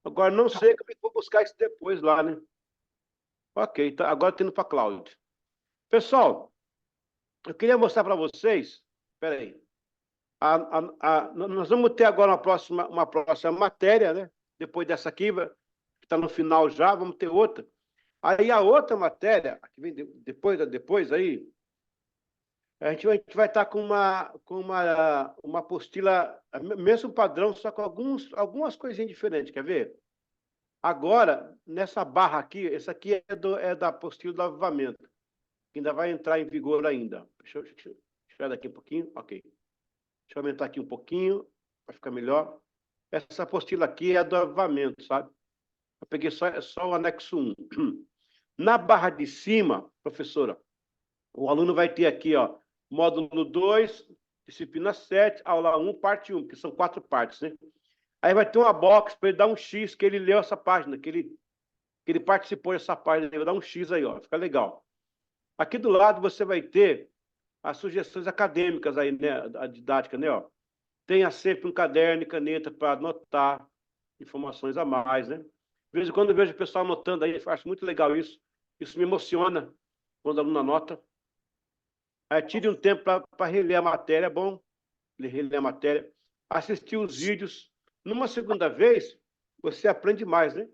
Agora, não sei como é que vou buscar isso depois lá, né? Ok, tá, agora estou indo para a cloud. Pessoal, eu queria mostrar para vocês. Espera aí. Nós vamos ter agora uma próxima matéria, né? Depois dessa aqui, que está no final já, vamos ter outra. Aí a outra matéria, que vem depois aí, a gente vai estar com uma apostila, mesmo padrão, só com algumas coisinhas diferentes, quer ver? Agora, nessa barra aqui, essa aqui é da apostila do avivamento, que ainda vai entrar em vigor ainda. Deixa eu tirar daqui um pouquinho, ok. Deixa eu aumentar aqui um pouquinho, para ficar melhor. Essa apostila aqui é do avivamento, sabe? Eu peguei só o anexo 1. Na barra de cima, professora, o aluno vai ter aqui, ó, módulo 2, disciplina 7, aula 1, parte 1, que são 4 partes, né? Aí vai ter uma box para ele dar um X, que ele leu essa página, que ele participou dessa página, ele vai dar um X aí, ó, fica legal. Aqui do lado você vai ter as sugestões acadêmicas aí, né, a didática, né, ó. Tenha sempre um caderno e caneta para anotar informações a mais, né? De vez em quando eu vejo o pessoal anotando aí, eu acho muito legal isso. Isso me emociona quando o aluno anota. Aí tire um tempo para reler a matéria, é bom reler a matéria. Assistir os vídeos. Numa segunda vez, você aprende mais, né?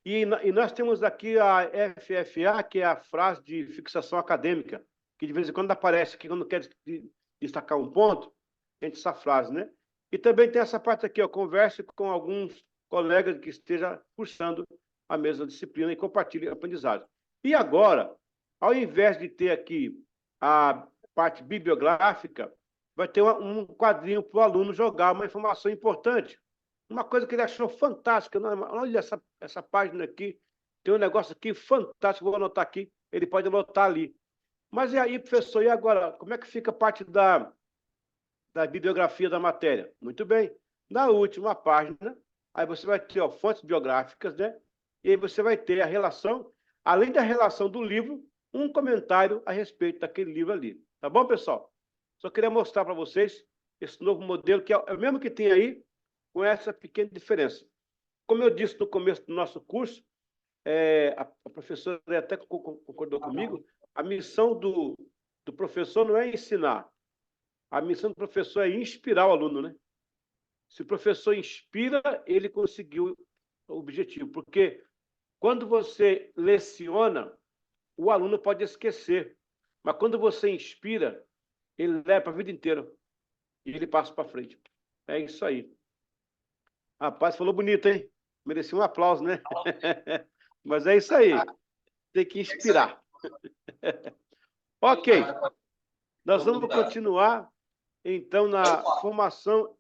E nós temos aqui a FFA, que é a frase de fixação acadêmica, que de vez em quando aparece aqui, quando quer destacar um ponto, a gente essa frase, né? E também tem essa parte aqui, ó, converse com alguns colegas que estejam cursando a mesma disciplina e compartilhe aprendizado. E agora, ao invés de ter aqui a parte bibliográfica, vai ter um quadrinho para o aluno jogar uma informação importante. Uma coisa que ele achou fantástica. Olha essa página aqui, tem um negócio aqui fantástico, vou anotar aqui, ele pode anotar ali. Mas e aí, professor, e agora? Como é que fica a parte da bibliografia da matéria? Muito bem. Na última página, aí você vai ter, ó, fontes biográficas, né? E aí você vai ter a relação, além da relação do livro, um comentário a respeito daquele livro ali. Tá bom, pessoal? Só queria mostrar para vocês esse novo modelo, que é o mesmo que tem aí, com essa pequena diferença. Como eu disse no começo do nosso curso, a professora até concordou comigo, a missão do professor não é ensinar, a missão do professor é inspirar o aluno, né? Se o professor inspira, ele conseguiu o objetivo, porque quando você leciona, o aluno pode esquecer, mas quando você inspira, ele leva para a vida inteira e ele passa para frente. É isso aí. Rapaz, falou bonito, hein? Merecia um aplauso, né? Mas é isso aí. Tem que inspirar. Ok. Nós vamos continuar, então, na formação,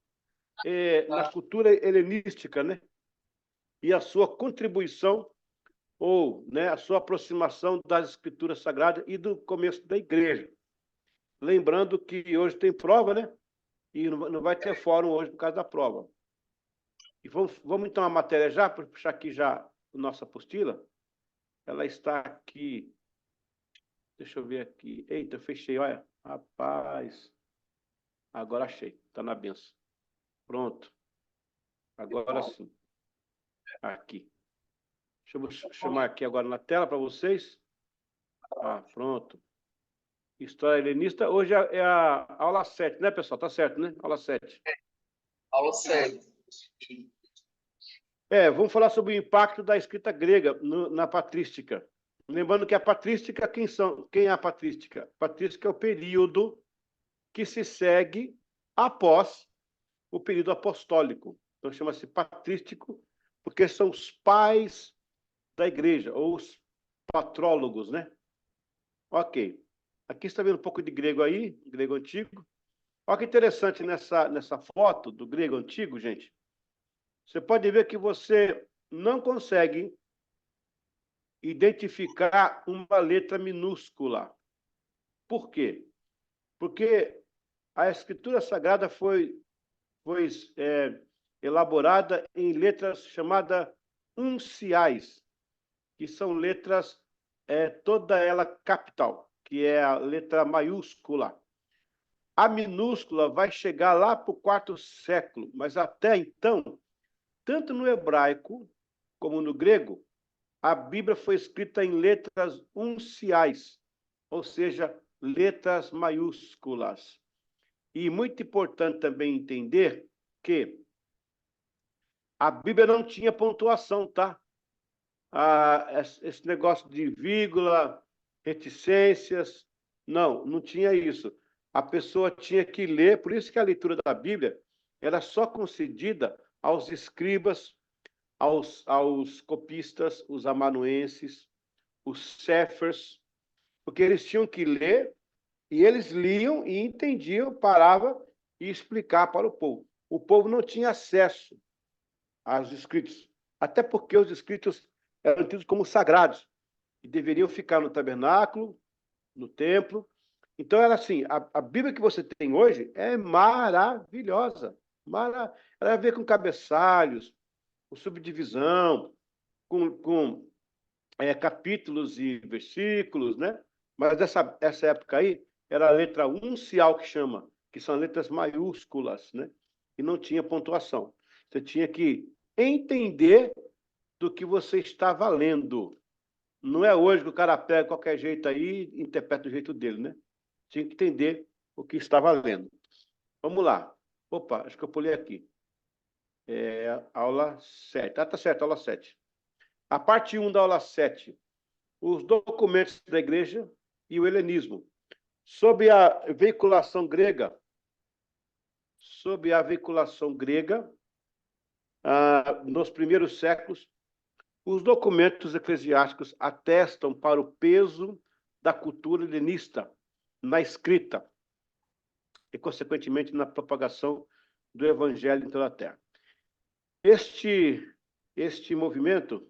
na cultura helenística, né? E a sua contribuição, ou, né, a sua aproximação das escrituras sagradas e do começo da igreja. Lembrando que hoje tem prova, né? E não vai ter fórum hoje por causa da prova. E vamos então a matéria já, para puxar aqui já a nossa apostila. Ela está aqui. Deixa eu ver aqui. Eita, eu fechei, olha. Rapaz. Agora achei. Está na benção. Pronto. Agora sim. Aqui. Deixa eu chamar aqui agora na tela para vocês. Ah, pronto. História helenista. Hoje é a aula 7, né, pessoal? Tá certo, né? Aula 7. Aula 7. Vamos falar sobre o impacto da escrita grega na patrística. Lembrando que a patrística, quem é a patrística? A patrística é o período que se segue após o período apostólico. Então, chama-se patrístico, porque são os pais da igreja, ou os patrólogos, né? Ok. Aqui está vendo um pouco de grego aí, grego antigo. Olha que interessante nessa foto do grego antigo, gente. Você pode ver que você não consegue identificar uma letra minúscula. Por quê? Porque a escritura sagrada foi elaborada em letras chamadas unciais, que são letras toda ela capital, que é a letra maiúscula. A minúscula vai chegar lá para o 4º século, mas até então, tanto no hebraico como no grego, a Bíblia foi escrita em letras unciais, ou seja, letras maiúsculas. E muito importante também entender que a Bíblia não tinha pontuação, tá? Esse negócio de vírgula, reticências, não tinha isso. A pessoa tinha que ler, por isso que a leitura da Bíblia era só concedida aos escribas, aos copistas, os amanuenses, os céfers, porque eles tinham que ler, e eles liam e entendiam, parava e explicar para o povo. O povo não tinha acesso aos escritos, até porque os escritos eram tidos como sagrados e deveriam ficar no tabernáculo, no templo. Então, era assim, a Bíblia que você tem hoje é maravilhosa. Ela tem a ver com cabeçalhos, com subdivisão, com capítulos e versículos, né? Mas essa época aí era a letra uncial que chama, que são letras maiúsculas, né? E não tinha pontuação. Você tinha que entender do que você estava lendo. Não é hoje que o cara pega qualquer jeito aí e interpreta do jeito dele, né? Tinha que entender o que estava lendo. Vamos lá. Opa, acho que eu pulei aqui. Aula 7. Ah, tá certo, aula 7. A parte 1 da aula 7. Os documentos da igreja e o helenismo. Sob a veiculação grega, nos primeiros séculos, os documentos eclesiásticos atestam para o peso da cultura helenista na escrita e, consequentemente, na propagação do evangelho em toda a terra. Este movimento,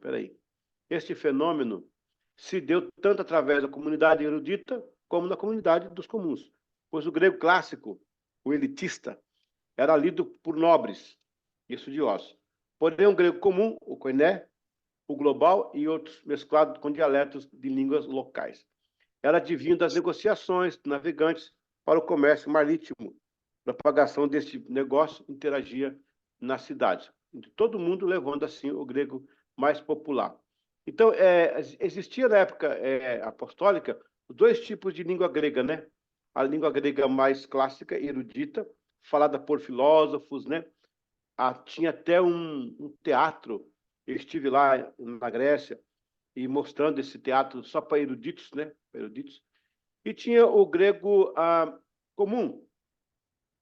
este fenômeno se deu tanto através da comunidade erudita como na comunidade dos comuns, pois o grego clássico, o elitista, era lido por nobres e estudiosos. Porém, o grego comum, o koiné, o global e outros mesclados com dialetos de línguas locais. Era advinho das negociações de navegantes para o comércio marítimo. A propagação deste negócio interagia nas cidades. Todo mundo levando, assim, o grego mais popular. Então, existia na época apostólica dois tipos de língua grega, né? A língua grega mais clássica, erudita, falada por filósofos, né? Tinha até um teatro. Eu estive lá na Grécia e mostrando esse teatro só para eruditos, né? Eruditos. E tinha o grego comum,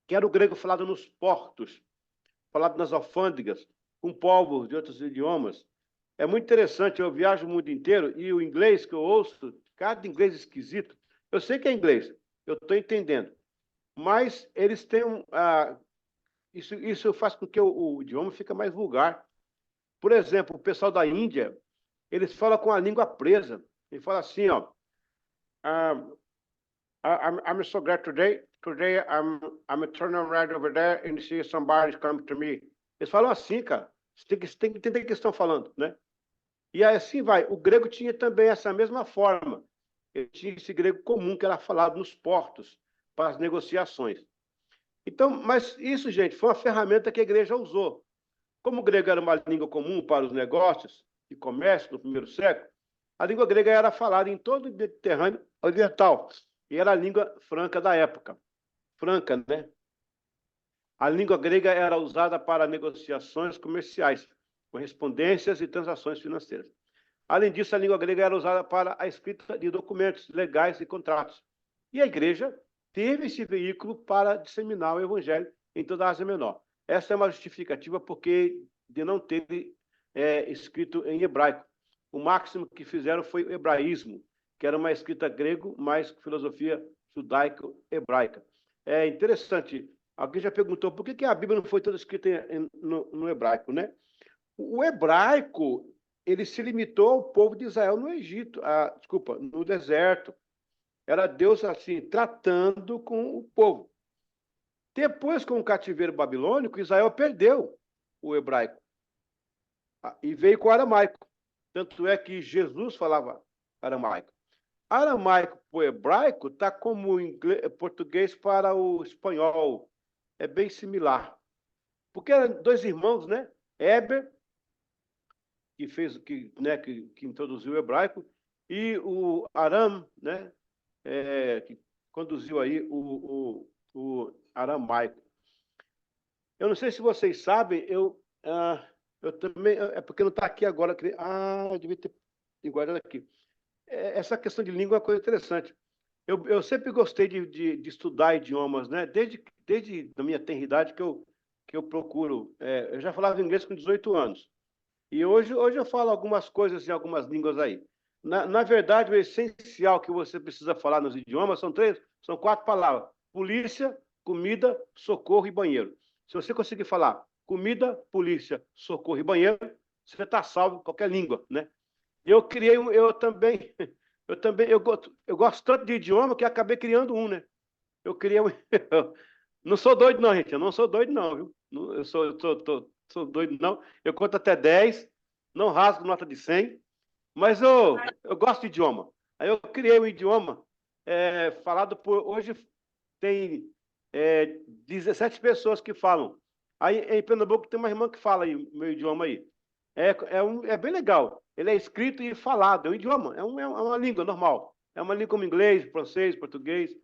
que era o grego falado nos portos, falado nas alfândegas, com povos de outros idiomas. É muito interessante, eu viajo o mundo inteiro e o inglês que eu ouço, cada inglês esquisito, eu sei que é inglês, eu estou entendendo, mas eles têm isso faz com que o idioma fique mais vulgar. Por exemplo, o pessoal da Índia, eles falam com a língua presa. Ele fala assim, ó, I'm so glad today I'm turning right over there and see somebody come to me. Eles falam assim, cara. Você tem que entender o que eles estão falando, né? E assim vai. O grego tinha também essa mesma forma. Ele tinha esse grego comum que era falado nos portos para as negociações. Então, mas isso, gente, foi uma ferramenta que a igreja usou. Como o grego era uma língua comum para os negócios e comércio no primeiro século, a língua grega era falada em todo o Mediterrâneo Oriental e era a língua franca da época. Franca, né? A língua grega era usada para negociações comerciais, correspondências e transações financeiras. Além disso, a língua grega era usada para a escrita de documentos legais e contratos. E a igreja teve esse veículo para disseminar o evangelho em toda a Ásia Menor. Essa é uma justificativa porque de não ter escrito em hebraico. O máximo que fizeram foi o hebraísmo, que era uma escrita grego, mais filosofia judaico-hebraica. É interessante. Alguém já perguntou por que a Bíblia não foi toda escrita no hebraico, né? O hebraico, ele se limitou ao povo de Israel no Egito, no deserto. Era Deus, assim, tratando com o povo. Depois, com o cativeiro babilônico, Israel perdeu o hebraico e veio com o aramaico. Tanto é que Jesus falava aramaico. Aramaico para o hebraico está como português para o espanhol. É bem similar. Porque eram dois irmãos, né? Éber que introduziu o hebraico, e o Aram, né, que conduziu aí o aramaico. Eu não sei se vocês sabem, eu também, é porque não está aqui agora. Eu devia ter guardado aqui. Essa questão de língua é uma coisa interessante. Eu sempre gostei de estudar idiomas, né? Desde a minha tenridade que eu procuro. Eu já falava inglês com 18 anos. E hoje eu falo algumas coisas em algumas línguas aí. Na verdade, o essencial que você precisa falar nos idiomas são 4 palavras: polícia, comida, socorro e banheiro. Se você conseguir falar comida, polícia, socorro e banheiro, você está salvo em qualquer língua, né? Eu também, eu gosto tanto de idioma que acabei criando um, né? Eu criei um. Não sou doido, não, gente. Eu não sou doido, não, viu? Sou doido, não. Eu conto até 10, não rasgo nota de 100, mas eu gosto de idioma. Aí eu criei um idioma falado por. Hoje tem 17 pessoas que falam. Aí em Pernambuco tem uma irmã que fala aí, o meu idioma aí. É bem legal. Ele é escrito e falado, é um idioma, é uma língua normal. É uma língua como inglês, francês, português.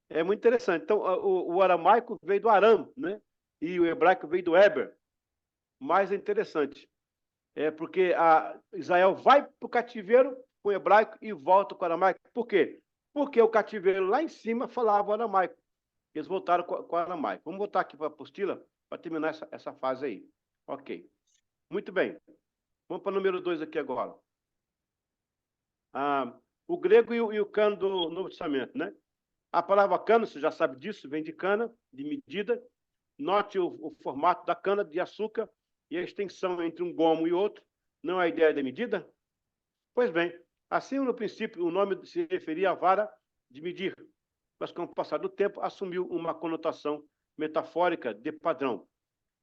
É muito interessante. Então, o aramaico veio do Aram, né? E o hebraico veio do Heber. Mais interessante. Porque Israel vai para o cativeiro com o hebraico e volta com o aramaico. Por quê? Porque o cativeiro lá em cima falava o aramaico. Eles voltaram com o aramaico. Vamos voltar aqui para a apostila para terminar essa fase aí. Ok. Muito bem. Vamos para o número 2 aqui agora. O grego e o cano do Novo Testamento, né? A palavra cano, você já sabe disso, vem de cana, de medida. Note o formato da cana de açúcar e a extensão entre um gomo e outro. Não é a ideia de medida? Pois bem, assim no princípio o nome se referia à vara de medir, mas com o passar do tempo assumiu uma conotação metafórica de padrão.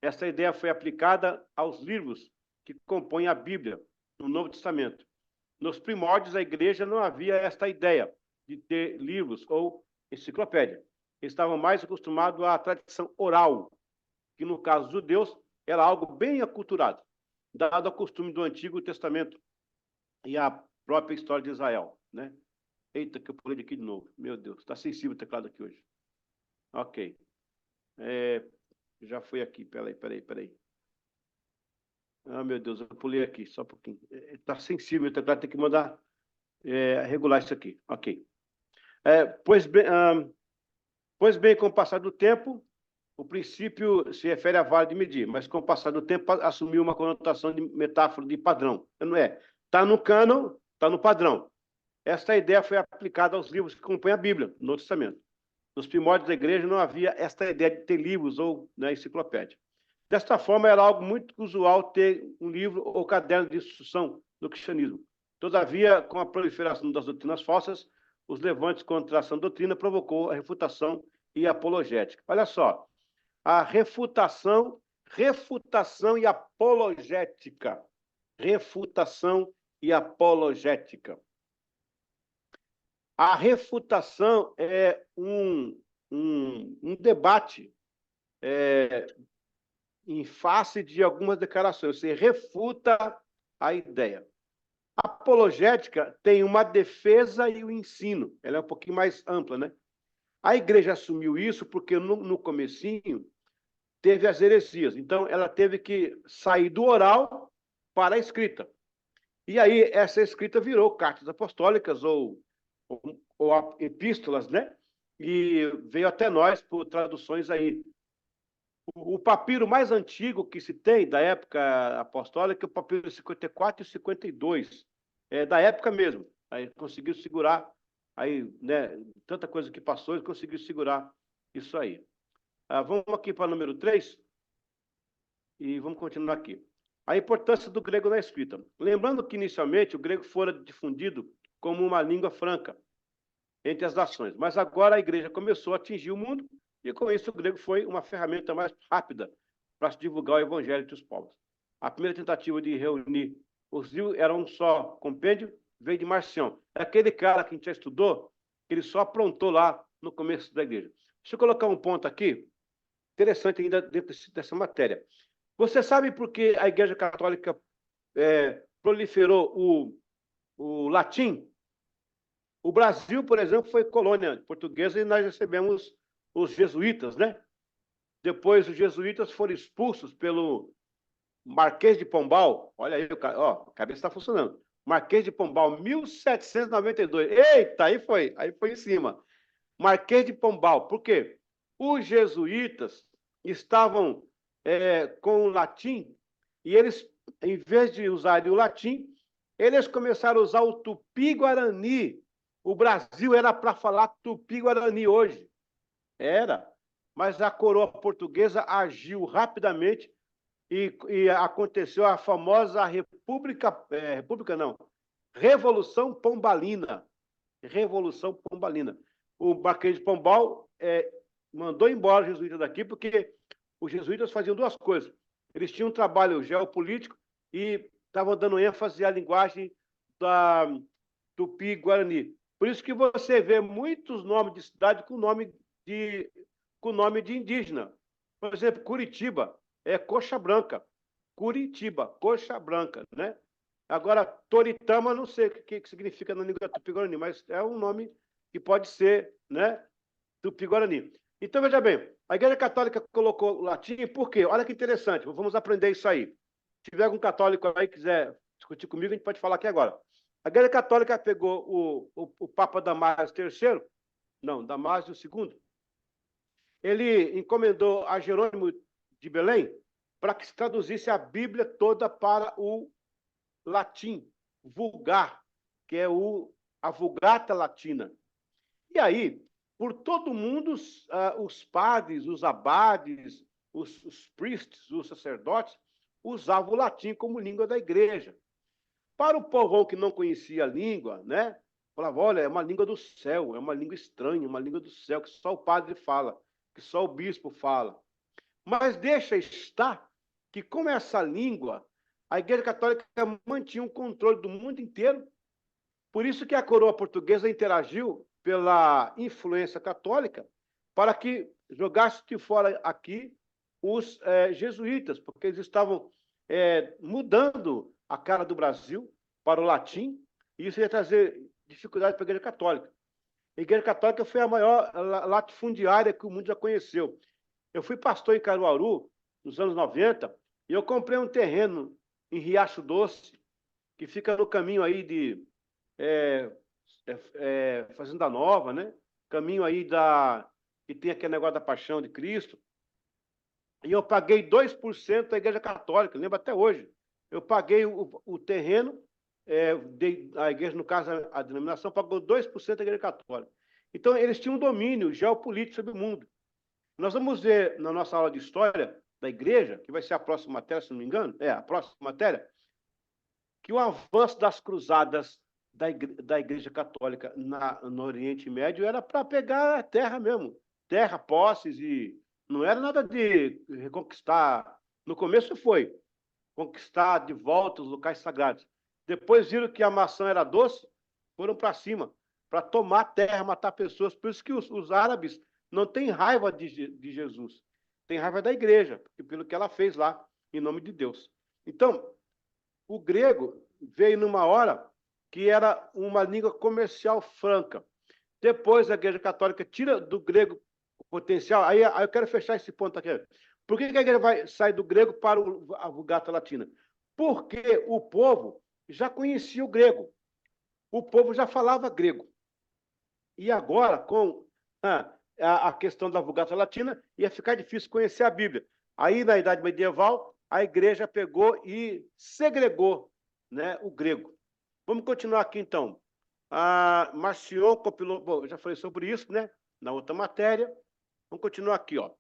Essa ideia foi aplicada aos livros que compõem a Bíblia, no Novo Testamento. Nos primórdios da igreja não havia esta ideia de ter livros ou enciclopédia. Eles estavam mais acostumados à tradição oral, que no caso dos judeus era algo bem aculturado, dado ao costume do Antigo Testamento e a própria história de Israel, né? Eita, que eu pulei aqui de novo. Meu Deus, está sensível o teclado aqui hoje. Ok. Já foi aqui, peraí. Meu Deus, eu pulei aqui, só um pouquinho. Está sensível o teclado, tem que mandar regular isso aqui. Ok. Pois bem, com o passar do tempo, o princípio se refere à vara de medir, mas com o passar do tempo assumiu uma conotação de metáfora de padrão. Não é? Está no cânon, está no padrão. Esta ideia foi aplicada aos livros que compõem a Bíblia, no Novo Testamento. Nos primórdios da igreja não havia esta ideia de ter livros ou enciclopédia. Desta forma, era algo muito usual ter um livro ou caderno de instrução no cristianismo. Todavia, com a proliferação das doutrinas falsas, os levantes contra essa doutrina provocou a refutação e a apologética. Olha só, a refutação e apologética. Refutação e apologética. A refutação é um debate em face de algumas declarações. Você refuta a ideia. A apologética tem uma defesa e o ensino. Ela é um pouquinho mais ampla, né? A igreja assumiu isso porque no comecinho teve as heresias. Então, ela teve que sair do oral para a escrita. E aí, essa escrita virou cartas apostólicas ou epístolas, né? E veio até nós por traduções aí. O papiro mais antigo que se tem da época apostólica é o papiro 54 e 52, da época mesmo. Aí conseguiu segurar, aí, né, tanta coisa que passou, ele conseguiu segurar isso aí. Vamos aqui para o número 3 e vamos continuar aqui. A importância do grego na escrita. Lembrando que, inicialmente, o grego fora difundido como uma língua franca entre as nações, mas agora a igreja começou a atingir o mundo e, com isso, o grego foi uma ferramenta mais rápida para se divulgar o evangelho entre os povos. A primeira tentativa de reunir os livros era um só compêndio, veio de Marcião. É aquele cara que a gente já estudou, que ele só aprontou lá no começo da igreja. Deixa eu colocar um ponto aqui, interessante ainda dentro dessa matéria. Você sabe por que a Igreja Católica proliferou o latim. O Brasil, por exemplo, foi colônia portuguesa e nós recebemos os jesuítas, né? Depois, os jesuítas foram expulsos pelo Marquês de Pombal. Olha aí, ó, a cabeça está funcionando. Marquês de Pombal, 1792. Eita, aí foi em cima. Marquês de Pombal. Por quê? Os jesuítas estavam com o latim e eles, em vez de usarem o latim, eles começaram a usar o tupi-guarani. O Brasil era para falar tupi-guarani hoje. Era. Mas a coroa portuguesa agiu rapidamente e aconteceu a famosa República não, Revolução Pombalina. Revolução Pombalina. O Marquês de Pombal mandou embora os jesuítas daqui porque os jesuítas faziam duas coisas. Eles tinham um trabalho geopolítico e estavam dando ênfase à linguagem da Tupi-Guarani. Por isso que você vê muitos nomes de cidade com nome de indígena. Por exemplo, Curitiba é Coxa Branca. Curitiba, Coxa Branca, né? Agora, Toritama, não sei o que significa na língua tupi-guarani, mas é um nome que pode ser, né, tupi-guarani. Então, veja bem, a Igreja Católica colocou o latim, por quê? Olha que interessante, vamos aprender isso aí. Se tiver algum católico aí que quiser discutir comigo, a gente pode falar aqui agora. A Igreja Católica pegou o Papa Damásio III, não, Damásio II, ele encomendou a Jerônimo de Belém para que se traduzisse a Bíblia toda para o latim vulgar, que é a Vulgata Latina. E aí, por todo mundo, os padres, os abades, os priests, os sacerdotes, usavam o latim como língua da igreja. Para o povão que não conhecia a língua, né, falava, olha, é uma língua do céu, é uma língua estranha, uma língua do céu, que só o padre fala, que só o bispo fala. Mas deixa estar que, como essa língua, a Igreja Católica mantinha um controle do mundo inteiro. Por isso que a coroa portuguesa interagiu pela influência católica para que jogasse de fora aqui os jesuítas, porque eles estavam mudando a cara do Brasil para o latim, e isso ia trazer dificuldade para a Igreja Católica. A Igreja Católica foi a maior latifundiária que o mundo já conheceu. Eu fui pastor em Caruaru, nos anos 90, e eu comprei um terreno em Riacho Doce, que fica no caminho aí de Fazenda Nova, né? Caminho aí que tem aquele negócio da Paixão de Cristo. E eu paguei 2% da Igreja Católica, lembro até hoje. Eu paguei o terreno, a igreja, no caso, a denominação, pagou 2% da Igreja Católica. Então, eles tinham um domínio geopolítico sobre o mundo. Nós vamos ver na nossa aula de história da igreja, que vai ser a próxima matéria, se não me engano, a próxima matéria, que o avanço das cruzadas da Igreja Católica no Oriente Médio era para pegar a terra mesmo, terra, posses, e não era nada de reconquistar. No começo foi conquistar de volta os locais sagrados. Depois viram que a maçã era doce, foram para cima, para tomar terra, matar pessoas. Por isso que os árabes não têm raiva de Jesus, têm raiva da igreja, pelo que ela fez lá, em nome de Deus. Então, o grego veio numa hora que era uma língua comercial franca. Depois a Igreja Católica tira do grego o potencial. Aí eu quero fechar esse ponto aqui. Por que a igreja vai sair do grego para a Vulgata Latina? Porque o povo já conhecia o grego. O povo já falava grego. E agora, com a questão da Vulgata Latina, ia ficar difícil conhecer a Bíblia. Aí, na Idade Medieval, a igreja pegou e segregou, né, o grego. Vamos continuar aqui, então. Marcion compilou... Bom, eu já falei sobre isso, né, na outra matéria. Vamos continuar aqui, ó.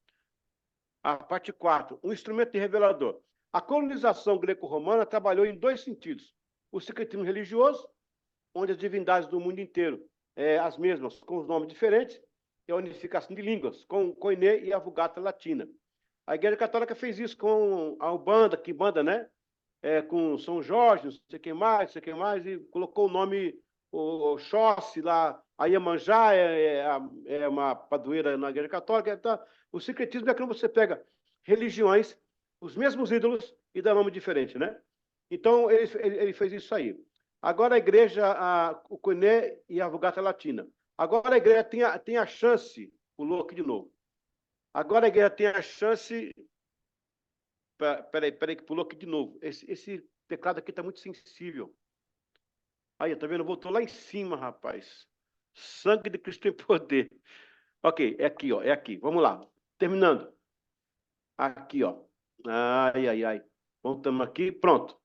A parte 4, um instrumento revelador. A colonização greco-romana trabalhou em dois sentidos. O secretismo religioso, onde as divindades do mundo inteiro, as mesmas, com os nomes diferentes, e a unificação de línguas, com o Koiné e a Vulgata Latina. A Igreja Católica fez isso com a Umbanda, Quimbanda, né? Com São Jorge, não sei quem mais, e colocou o nome Oxóssi lá, a Iemanjá é uma padroeira na Igreja Católica. Então, o secretismo é quando você pega religiões, os mesmos ídolos, e dá nome diferente, né? Então, ele fez isso aí. Agora a igreja, o Koiné e a Vulgata Latina. Agora a igreja tem a chance, pulou aqui de novo. Agora a igreja tem a chance. Peraí, que pulou aqui de novo. Esse teclado aqui está muito sensível. Aí, tá vendo? Voltou lá em cima, rapaz. Sangue de Cristo em poder. Ok, é aqui, ó. É aqui. Vamos lá. Terminando. Aqui, ó. Ai, ai, ai. Voltamos aqui. Pronto.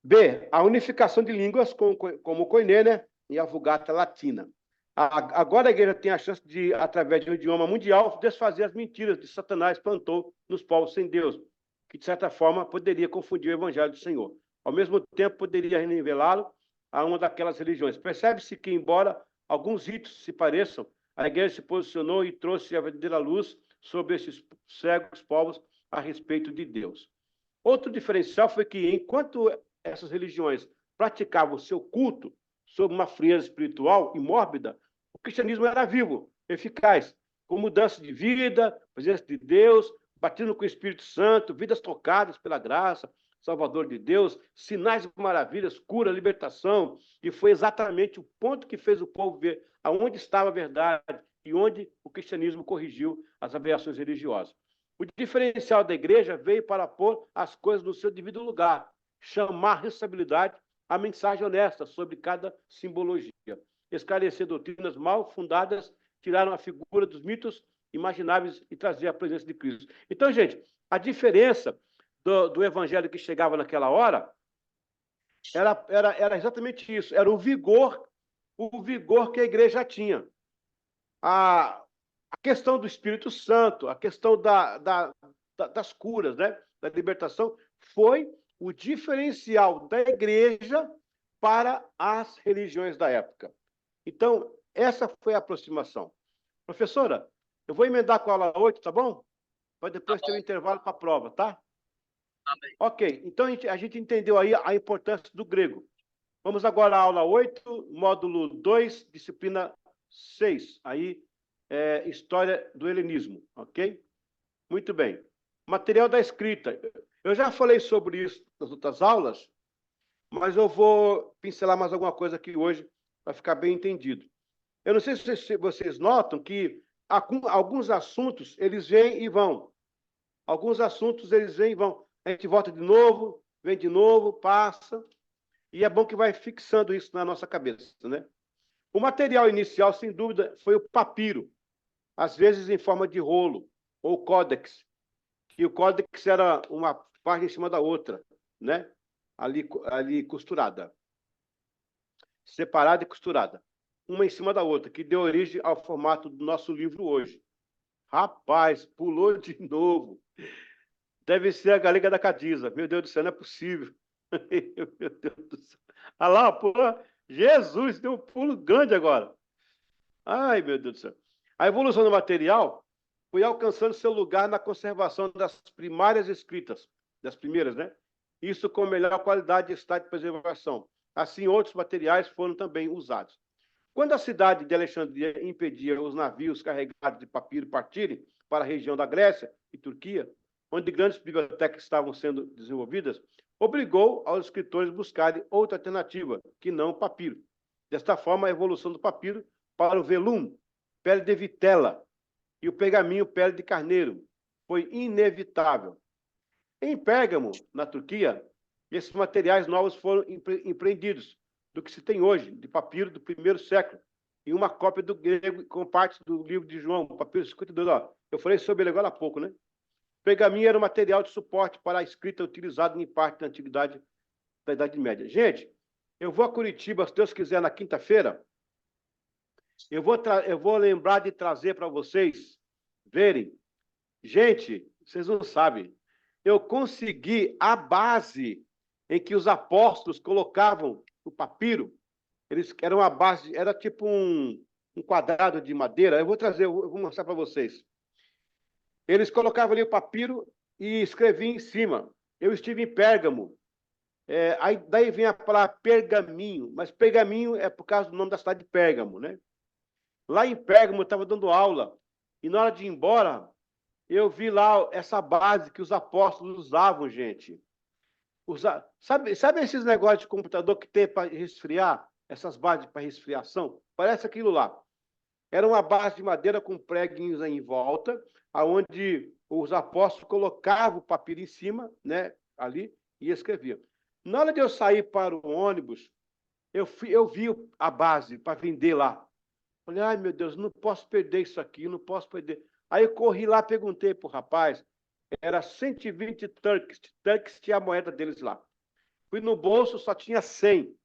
B. A unificação de línguas como o Koiné, né? E a Vulgata Latina. Agora a igreja tem a chance de, através de um idioma mundial, desfazer as mentiras que Satanás plantou nos povos sem Deus, que, de certa forma, poderia confundir o evangelho do Senhor. Ao mesmo tempo, poderia nivelá-lo a uma daquelas religiões. Percebe-se que, embora alguns ritos se pareçam, a igreja se posicionou e trouxe a verdadeira luz sobre esses cegos povos a respeito de Deus. Outro diferencial foi que, enquanto essas religiões praticavam o seu culto sob uma frieza espiritual e mórbida, o cristianismo era vivo, eficaz, com mudança de vida, presença de Deus, batendo com o Espírito Santo, vidas tocadas pela graça, Salvador de Deus, sinais e maravilhas, cura, libertação, e foi exatamente o ponto que fez o povo ver aonde estava a verdade e onde o cristianismo corrigiu as aberrações religiosas. O diferencial da igreja veio para pôr as coisas no seu devido lugar, chamar a responsabilidade a mensagem honesta sobre cada simbologia, esclarecer doutrinas mal fundadas, tiraram a figura dos imagináveis e trazer a presença de Cristo. Então, gente, a diferença do evangelho que chegava naquela hora era exatamente isso, era o vigor que a igreja tinha. A questão do Espírito Santo, a questão das curas, né? Da libertação, foi o diferencial da igreja para as religiões da época. Então, essa foi a aproximação. Professora, eu vou emendar com a aula 8, tá bom? Para depois ter um intervalo para a prova, tá? Ok, então a gente entendeu aí a importância do grego. Vamos agora à aula 8, módulo 2, disciplina 6. Aí, História do Helenismo, ok? Muito bem. Material da escrita. Eu já falei sobre isso nas outras aulas, mas eu vou pincelar mais alguma coisa aqui hoje para ficar bem entendido. Eu não sei se vocês notam que alguns assuntos, eles vêm e vão. Alguns assuntos, eles vêm e vão. A gente volta de novo, vem de novo, passa. E é bom que vai fixando isso na nossa cabeça, né? O material inicial, sem dúvida, foi o papiro, às vezes em forma de rolo, ou códex. E o códex era uma página em cima da outra, né? Ali costurada. Separada e costurada. Uma em cima da outra, que deu origem ao formato do nosso livro hoje. Rapaz, pulou de novo. Deve ser a Galega da Cadiza. Meu Deus do céu, não é possível. Meu Deus do céu. Olha lá, pô. Jesus, deu um pulo grande agora. Ai, meu Deus do céu. A evolução do material foi alcançando seu lugar na conservação das primárias escritas, das primeiras, né? Isso com melhor qualidade e estado de preservação. Assim, outros materiais foram também usados. Quando a cidade de Alexandria impedia os navios carregados de papiro partirem para a região da Grécia e Turquia, onde grandes bibliotecas estavam sendo desenvolvidas, obrigou aos escritores buscarem outra alternativa, que não o papiro. Desta forma, a evolução do papiro para o velum, pele de vitela, e o pergaminho, pele de carneiro, foi inevitável. Em Pérgamo, na Turquia, esses materiais novos foram empreendidos do que se tem hoje, de papiro do primeiro século, e uma cópia do grego com parte do livro de João, papiro 52. Ó, eu falei sobre ele agora há pouco, né? Pergaminho era um material de suporte para a escrita utilizado em parte da antiguidade da Idade Média. Gente, eu vou a Curitiba, se Deus quiser, na quinta-feira. Eu vou lembrar de trazer para vocês verem. Gente, vocês não sabem. Eu consegui a base em que os apóstolos colocavam o papiro. Eles eram uma base, era tipo um quadrado de madeira. Eu vou mostrar para vocês. Eles colocavam ali o papiro e escreviam em cima. Eu estive em Pérgamo. Aí daí vem a palavra pergaminho, mas pergaminho é por causa do nome da cidade de Pérgamo, né? Lá em Pérgamo eu estava dando aula e na hora de ir embora eu vi lá essa base que os apóstolos usavam, gente. usar. Sabe esses negócios de computador que tem para resfriar? Essas bases para resfriação? Parece aquilo lá. Era uma base de madeira com preguinhos em volta, aonde os apóstolos colocavam o papiro em cima, né, ali, e escreviam. Na hora de eu sair para o ônibus, eu vi a base para vender lá. Falei, ai, meu Deus, não posso perder isso aqui, não posso perder. Aí eu corri lá, perguntei para o rapaz, era 120 Turks tinha a moeda deles lá. Fui no bolso, só tinha 100.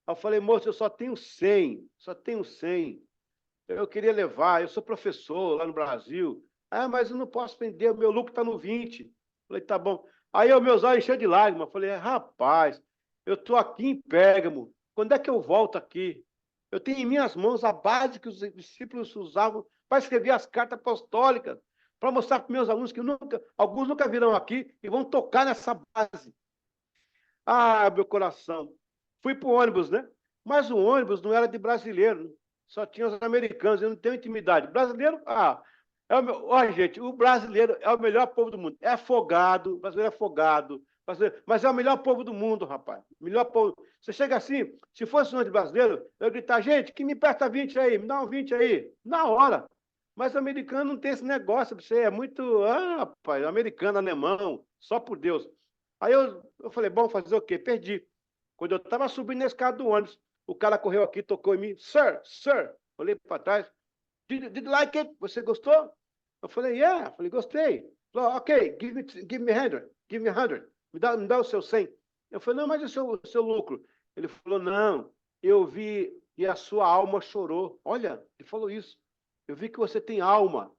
Aí eu falei, moço, eu só tenho 100, só tenho 100. Eu queria levar, eu sou professor lá no Brasil. Ah, mas eu não posso vender, o meu lucro está no 20. Falei, tá bom. Aí os meus olhos encheram de lágrimas. Falei, rapaz, eu estou aqui em Pérgamo. Quando é que eu volto aqui? Eu tenho em minhas mãos a base que os discípulos usavam para escrever as cartas apostólicas, para mostrar para meus alunos que alguns nunca virão aqui e vão tocar nessa base. Ah, meu coração. Fui para o ônibus, né? Mas o ônibus não era de brasileiro, só tinha os americanos, eu não tenho intimidade. Brasileiro, olha, gente, o brasileiro é o melhor povo do mundo. É afogado, o brasileiro é afogado, mas é o melhor povo do mundo, rapaz. Melhor povo. Você chega assim, se fosse um de brasileiro, eu ia gritar, gente, que me empresta 20 aí, me dá um 20 aí, na hora. Mas o americano não tem esse negócio, você é muito, rapaz, americano, alemão, só por Deus. Aí eu falei, bom, fazer o quê? Perdi. Quando eu estava subindo na escada do ônibus, o cara correu aqui, tocou em mim. Sir, sir. Olhei para trás. Did you like it? Você gostou? Eu falei, yeah. Eu falei, gostei. Falei, ok, give me 100. Give me 100. Me dá o seu 100. Eu falei, não, mas o seu lucro? Ele falou, não, eu vi e a sua alma chorou. Olha, ele falou isso. Eu vi que você tem alma.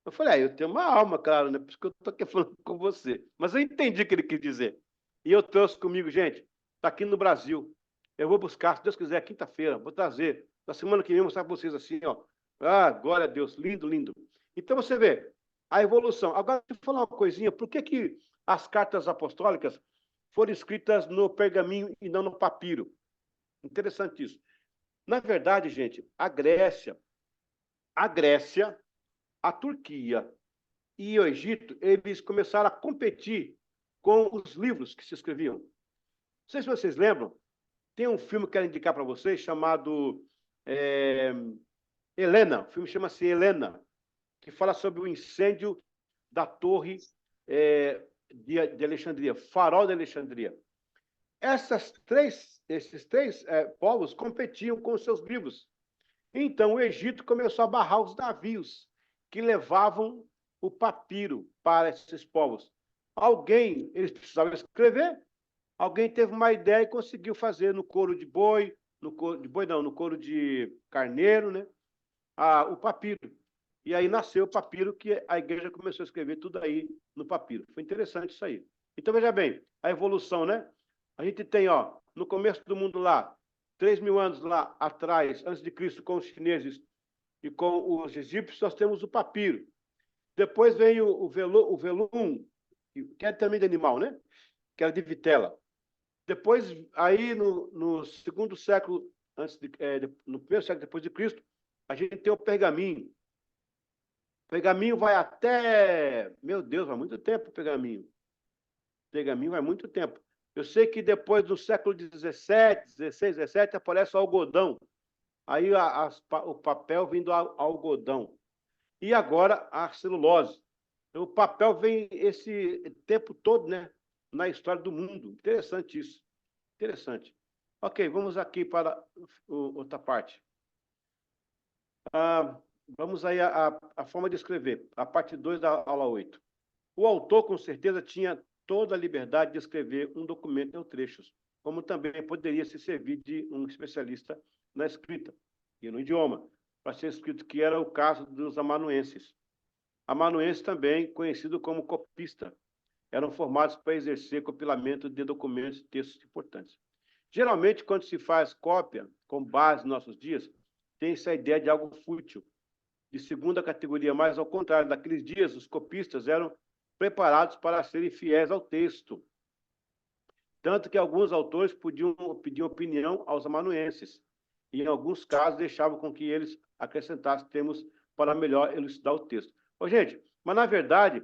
Eu falei, eu tenho uma alma, claro, né? Por isso que eu estou aqui falando com você. Mas eu entendi o que ele quis dizer. E eu trouxe comigo, gente, está aqui no Brasil. Eu vou buscar, se Deus quiser, quinta-feira, vou trazer. Na semana que vem, vou mostrar para vocês assim, ó. Ah, glória a Deus, lindo, lindo. Então você vê a evolução. Agora, deixa eu falar uma coisinha. Por que as cartas apostólicas foram escritas no pergaminho e não no papiro? Interessante isso. Na verdade, gente, a Grécia, a Turquia e o Egito, eles começaram a competir com os livros que se escreviam. Não sei se vocês lembram, tem um filme que eu quero indicar para vocês chamado Helena. O filme chama-se Helena, que fala sobre o incêndio da torre de Alexandria, Farol de Alexandria. Esses três povos competiam com os seus livros. Então, o Egito começou a barrar os navios que levavam o papiro para esses povos. Eles precisavam escrever, alguém teve uma ideia e conseguiu fazer no couro de boi, no couro de carneiro, né? O papiro. E aí nasceu o papiro, que a igreja começou a escrever tudo aí no papiro. Foi interessante isso aí. Então, veja bem, a evolução, né? A gente tem, ó, no começo do mundo lá, 3.000 anos lá atrás, antes de Cristo, com os chineses e com os egípcios, nós temos o papiro. Depois vem o velum, que é também de animal, né? Que era de vitela. Depois, aí no segundo século, no primeiro século depois de Cristo, a gente tem o pergaminho. O pergaminho vai até... Meu Deus, vai muito tempo o pergaminho. O pergaminho vai muito tempo. Eu sei que depois do século XVII, XVI, XVII, aparece o algodão. Aí o papel vindo ao algodão. E agora a celulose. Então, o papel vem esse tempo todo, né, na história do mundo. Interessante isso. Interessante. Ok, vamos aqui para outra parte. Vamos aí a forma de escrever, a parte 2 da aula 8. O autor, com certeza, tinha toda a liberdade de escrever um documento em trechos, como também poderia se servir de um especialista na escrita e no idioma, para ser escrito, que era o caso dos amanuenses. Amanuenses, também conhecido como copista, eram formados para exercer compilamento de documentos e textos importantes. Geralmente, quando se faz cópia, com base nos nossos dias, tem essa ideia de algo fútil, de segunda categoria, mas, ao contrário, naqueles dias, os copistas eram preparados para serem fiéis ao texto. Tanto que alguns autores podiam pedir opinião aos amanuenses, e, em alguns casos, deixavam com que eles acrescentassem termos para melhor elucidar o texto. Ô, gente, mas, na verdade,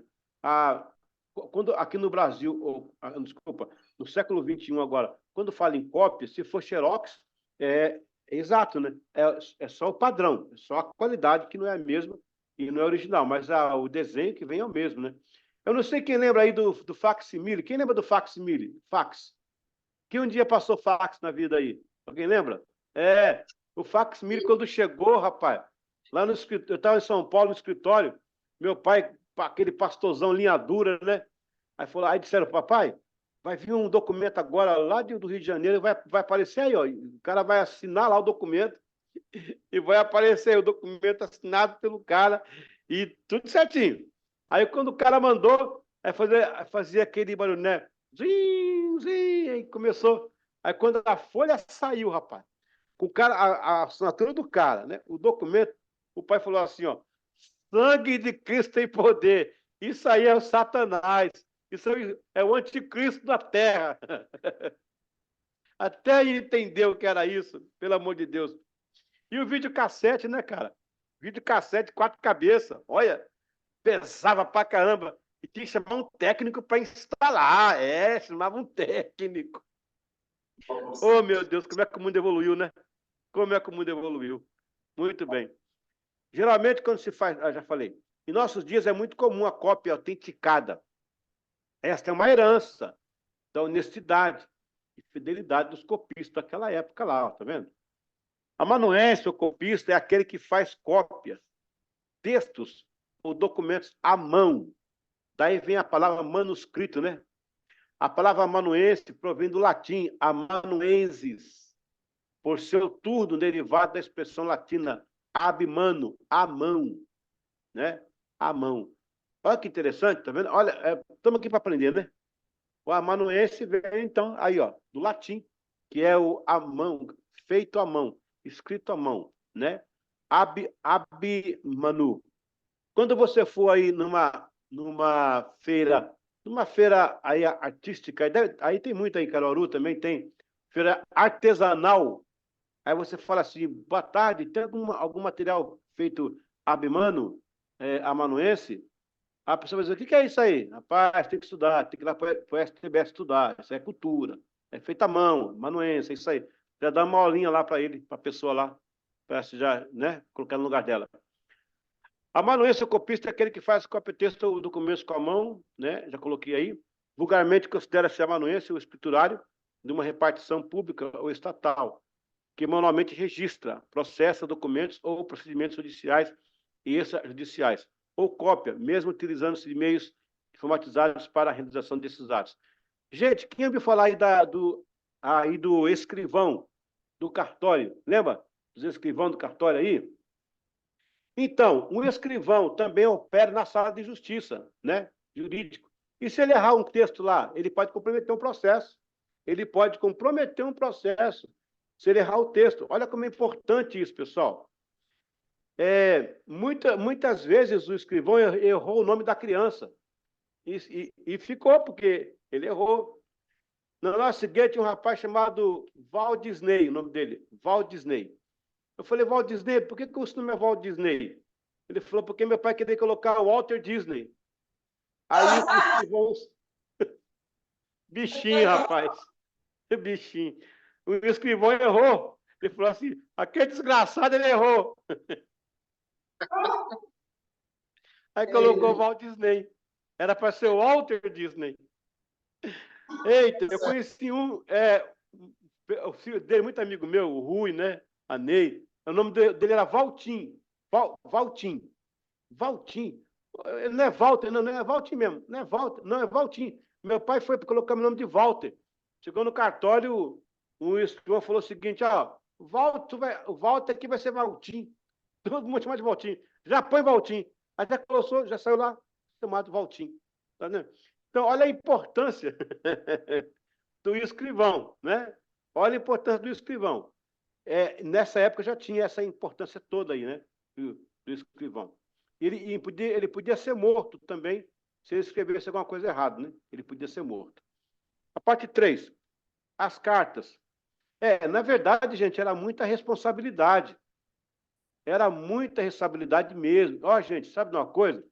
quando aqui no Brasil, desculpa, no século XXI agora, quando fala em cópia, se for Xerox, é exato, né? É só o padrão, é só a qualidade que não é a mesma e não é original, mas o desenho que vem é o mesmo, né? Eu não sei quem lembra aí do facsimile. Quem lembra do facsimile? Fax. Quem um dia passou fax na vida aí? Alguém lembra? O facsimile, quando chegou, rapaz, lá no escritório, eu estava em São Paulo, no escritório, meu pai, aquele pastorzão linha dura, né? Aí disseram, papai, vai vir um documento agora lá do Rio de Janeiro, vai aparecer aí, ó. O cara vai assinar lá o documento e vai aparecer o documento assinado pelo cara e tudo certinho. Aí quando o cara mandou, fazia aquele barulho, né? Zim, zim, aí começou. Aí quando a folha saiu, rapaz, com o cara, a assinatura do cara, né? O documento, o pai falou assim, ó, sangue de Cristo tem poder. Isso aí é o Satanás. Isso é o anticristo da terra. Até ele entendeu o que era isso, pelo amor de Deus. E o videocassete, né, cara? Videocassete, 4 cabeças. Olha, pesava pra caramba. E tinha que chamar um técnico para instalar. Chamava um técnico. Oh, meu Deus, como é que o mundo evoluiu, né? Como é que o mundo evoluiu. Muito bem. Geralmente, quando se faz, já falei, em nossos dias é muito comum a cópia autenticada. Esta é uma herança da honestidade e fidelidade dos copistas daquela época lá, tá vendo? Amanuense, o copista, é aquele que faz cópias, textos ou documentos à mão. Daí vem a palavra manuscrito, né? A palavra amanuense provém do latim amanuensis, por seu turno derivado da expressão latina ab mano, à mão, né? À mão. Olha que interessante, tá vendo? Olha, estamos aqui para aprender, né? O amanuense vem, então, aí, ó, do latim, que é o à mão, feito à mão, escrito à mão, né? Ab manu. Quando você for aí numa feira aí artística, aí tem muito aí em Caruaru também, tem feira artesanal. Aí você fala assim, boa tarde, tem algum material feito ab mano, amanuense? A pessoa vai dizer, o que é isso aí? Rapaz, tem que estudar, tem que ir lá para o STBS estudar, isso é cultura, é feita à mão, manuense, é isso aí. Já dá uma aulinha lá para ele, para a pessoa lá, para já, né, colocar no lugar dela. Amanuense, o copista, é aquele que faz cópia texto ou documento com a mão, né, já coloquei aí. Vulgarmente considera-se amanuense o escriturário de uma repartição pública ou estatal, que manualmente registra, processa documentos ou procedimentos judiciais e extrajudiciais, ou cópia, mesmo utilizando-se de meios informatizados para a realização desses atos. Gente, quem ouviu falar aí do escrivão do cartório? Lembra dos escrivão do cartório aí? Então, um escrivão também opera na sala de justiça, né? Jurídico. E se ele errar um texto lá, ele pode comprometer um processo. Ele pode comprometer um processo se ele errar o texto. Olha como é importante isso, pessoal. Muitas vezes o escrivão errou o nome da criança. E ficou, porque ele errou. Na nossa igreja tinha um rapaz chamado Walt Disney, o nome dele, Walt Disney. Eu falei, Walt Disney, por que o seu nome é Walt Disney? Ele falou, porque meu pai queria colocar Walter Disney. Aí o escrivão... Bichinho, rapaz. Bichinho. O escrivão errou. Ele falou assim, aquele desgraçado, ele errou. Aí colocou Walt Disney. Era para ser Walter Disney. Eita, eu conheci o filho dele, muito amigo meu, o Rui, né? A Ney. O nome dele era Valtim. Valtim. Valtim. Ele não é Walter, não é Valtim mesmo. Não é Walter, não é Valtim. Meu pai foi colocar meu nome de Walter. Chegou no cartório, o escrivão falou o seguinte, ó, o Walter aqui vai ser Valtim. Todo mundo chama de Valtim. Já põe Valtim. Aí já colocou, já saiu lá, chamado Valtim. Tá vendo? Então, olha a importância do escrivão, né? Olha a importância do escrivão. Nessa época já tinha essa importância toda aí, né? Do escrivão. Ele podia ser morto também se ele escrevesse alguma coisa errada, né? Ele podia ser morto. A parte 3, as cartas. Na verdade, gente, era muita responsabilidade. Era muita responsabilidade mesmo. Ó, gente, sabe de uma coisa?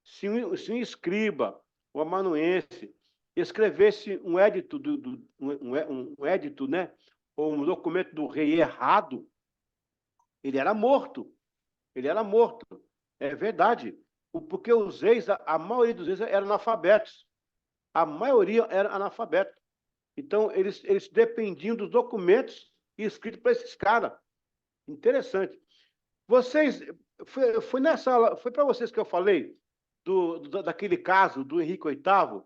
Se um escriba o amanuense, escrevesse um édito, um édito, né? Ou um documento do rei errado, ele era morto. Ele era morto. É verdade. Porque os reis, a maioria dos reis eram analfabetos. A maioria era analfabeto. Então, eles dependiam dos documentos escritos para esses caras. Interessante. Vocês, foi nessa aula, foi para vocês que eu falei daquele caso do Henrique VIII,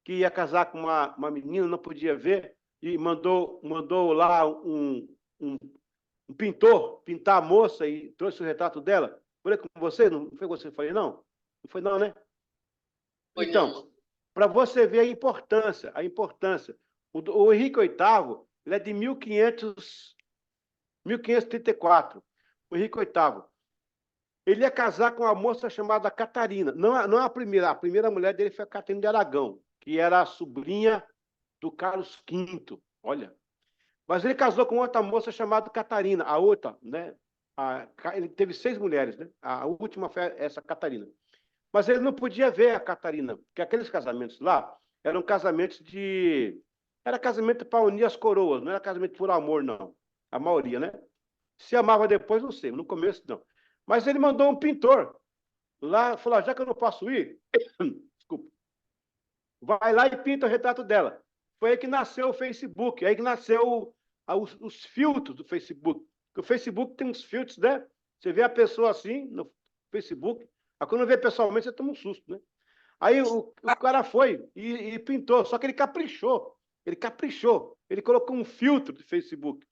que ia casar com uma menina, não podia ver, e mandou lá um, um pintor pintar a moça e trouxe o retrato dela. Falei com você? Não foi você que eu falei, não? Não foi não, né? Foi Então, não. para você ver a importância, a importância. O Henrique VIII, ele é de 1534. O Henrique VIII. Ele ia casar com uma moça chamada Catarina. Não a primeira mulher dele foi a Catarina de Aragão, que era a sobrinha do Carlos V. Olha. Mas ele casou com outra moça chamada Catarina, a outra, né? Ele teve 6 mulheres, né? A última foi essa Catarina. Mas ele não podia ver a Catarina, porque aqueles casamentos lá eram casamentos de. Era casamento para unir as coroas, não era casamento por amor, não. A maioria, né? Se amava depois, não sei, no começo não. Mas ele mandou um pintor lá, falou: já que eu não posso ir, desculpa, vai lá e pinta o retrato dela. Foi aí que nasceu o Facebook, aí que nasceu os filtros do Facebook. Porque o Facebook tem uns filtros, né? Você vê a pessoa assim no Facebook, aí quando vê pessoalmente, você toma um susto, né? Aí o cara foi e pintou, só que ele caprichou. Ele caprichou. Ele colocou um filtro do Facebook.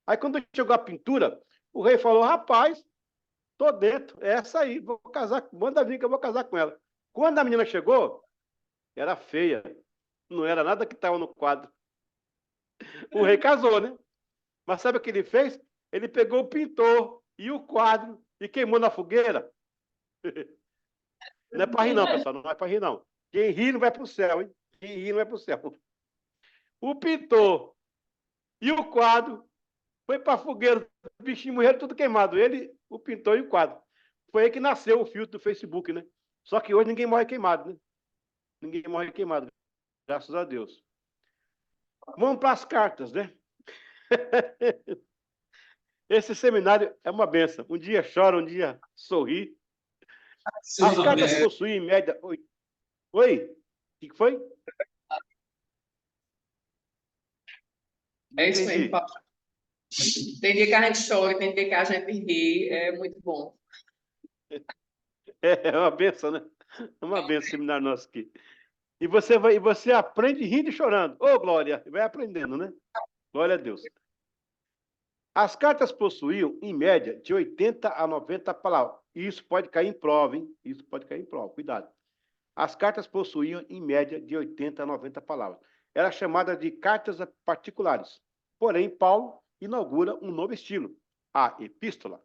Aí quando chegou a pintura, o rei falou: rapaz, tô dentro, é essa aí, vou casar, manda vir que eu vou casar com ela. Quando a menina chegou, era feia, não era nada que estava no quadro. O rei casou, né? Mas sabe o que ele fez? Ele pegou o pintor e o quadro e queimou na fogueira. Não é para rir, não, pessoal, não é para rir, não. Quem ri não vai para o céu, hein? Quem ri não vai para o céu. O pintor e o quadro foi para a fogueira, os bichinhos morreram tudo queimado. Ele, o pintor e o quadro. Foi aí que nasceu o filtro do Facebook, né? Só que hoje ninguém morre queimado, né? Ninguém morre queimado, graças a Deus. Vamos para as cartas, né? Esse seminário é uma benção. Um dia chora, um dia sorri. As cartas possuem, em média... Oi? Oi? O que foi? Não É isso mesmo, entendi. Paulo. Tem dia que a gente chora, tem dia que a gente ri, é muito bom. É uma benção, né? É uma benção o seminário nosso aqui. E você aprende rindo e chorando. Ô, Glória! Vai aprendendo, né? Glória a Deus. As cartas possuíam, em média, de 80 a 90 palavras. Isso pode cair em prova, hein? Isso pode cair em prova, cuidado. As cartas possuíam, em média, de 80 a 90 palavras. Era chamada de cartas particulares. Porém, Paulo inaugura um novo estilo, a epístola.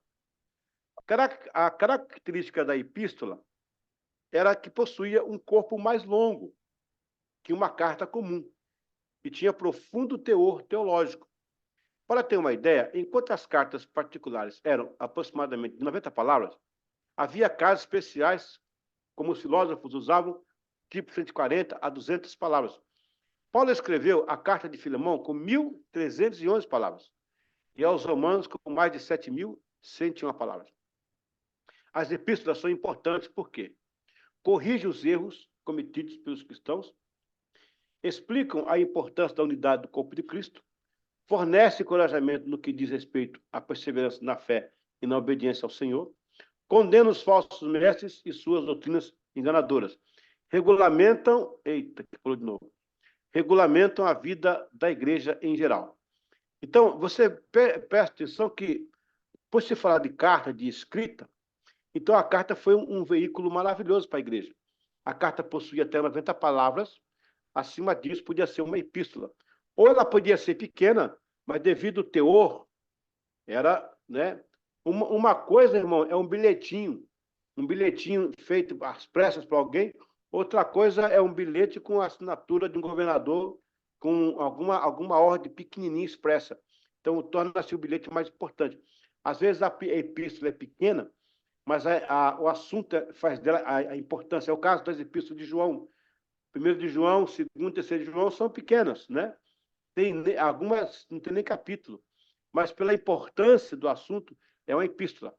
A característica da epístola era que possuía um corpo mais longo que uma carta comum e tinha profundo teor teológico. Para ter uma ideia, enquanto as cartas particulares eram aproximadamente 90 palavras, havia casos especiais, como os filósofos usavam, tipo 140 a 200 palavras. Paulo escreveu a carta de Filemão com 1.311 palavras e aos romanos com mais de 7.101 palavras. As epístolas são importantes porque corrigem os erros cometidos pelos cristãos, explicam a importância da unidade do corpo de Cristo, fornece encorajamento no que diz respeito à perseverança na fé e na obediência ao Senhor, condena os falsos mestres e suas doutrinas enganadoras, regulamentam, eita, que falou de novo, regulamentam a vida da igreja em geral. Então, você presta atenção que, por se falar de carta, de escrita, então a carta foi um veículo maravilhoso para a igreja. A carta possuía até 90 palavras, acima disso podia ser uma epístola. Ou ela podia ser pequena, mas devido ao teor, era, né? Uma coisa, irmão, é um bilhetinho feito às pressas para alguém. Outra coisa é um bilhete com a assinatura de um governador, com alguma ordem pequenininha expressa. Então, torna-se o bilhete mais importante. Às vezes, a epístola é pequena, mas o assunto faz dela a importância. É o caso das epístolas de João. 1º de João, 2º, 3º de João são pequenas, né? Algumas não tem nem capítulo, mas pela importância do assunto, é uma epístola.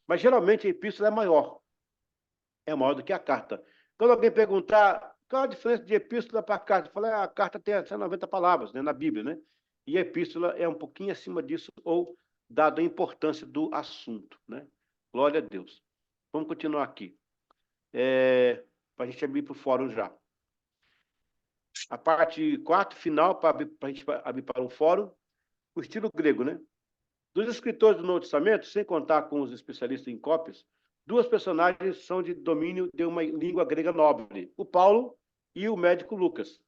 Mas geralmente a epístola é maior do que a carta. Quando alguém perguntar qual a diferença de epístola para carta, eu falo, a carta tem 190 palavras, né, na Bíblia, né? E a epístola é um pouquinho acima disso, ou dado a importância do assunto, né? Glória a Deus. Vamos continuar aqui. Para a gente abrir para o fórum já. A parte 4, final, para a gente abrir para um fórum, o estilo grego, né? Dos escritores do Novo Testamento, sem contar com os especialistas em cópias, 2 personagens são de domínio de uma língua grega nobre, o Paulo e o médico Lucas.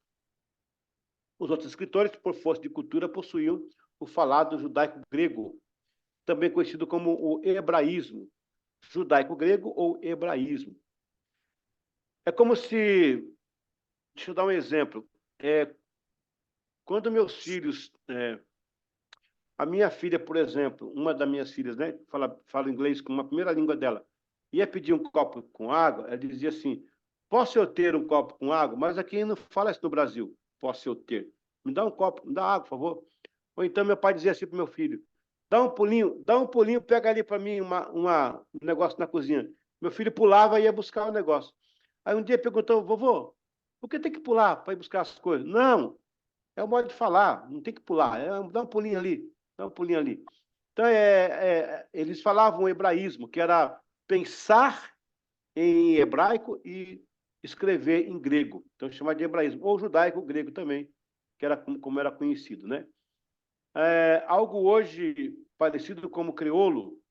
Os outros escritores, por força de cultura, possuíam o falado judaico-grego, também conhecido como o hebraísmo, judaico-grego ou hebraísmo. É como se, deixa eu dar um exemplo, quando meus filhos, a minha filha, por exemplo, uma das minhas filhas, né, fala inglês como a primeira língua dela, ia pedir um copo com água, ela dizia assim, posso eu ter um copo com água? Mas aqui não fala isso no Brasil, posso eu ter. Me dá um copo, me dá água, por favor. Ou então meu pai dizia assim para o meu filho, dá um pulinho, pega ali para mim um negócio na cozinha. Meu filho pulava e ia buscar o negócio. Aí um dia perguntou, vovô, por que tem que pular para ir buscar as coisas? Não, é o modo de falar, não tem que pular, dá um pulinho ali, dá um pulinho ali. Então, eles falavam hebraísmo, que era pensar em hebraico e escrever em grego. Então, chamava de hebraísmo, ou judaico-grego também, que era como era conhecido, né? Algo hoje parecido como crioulo,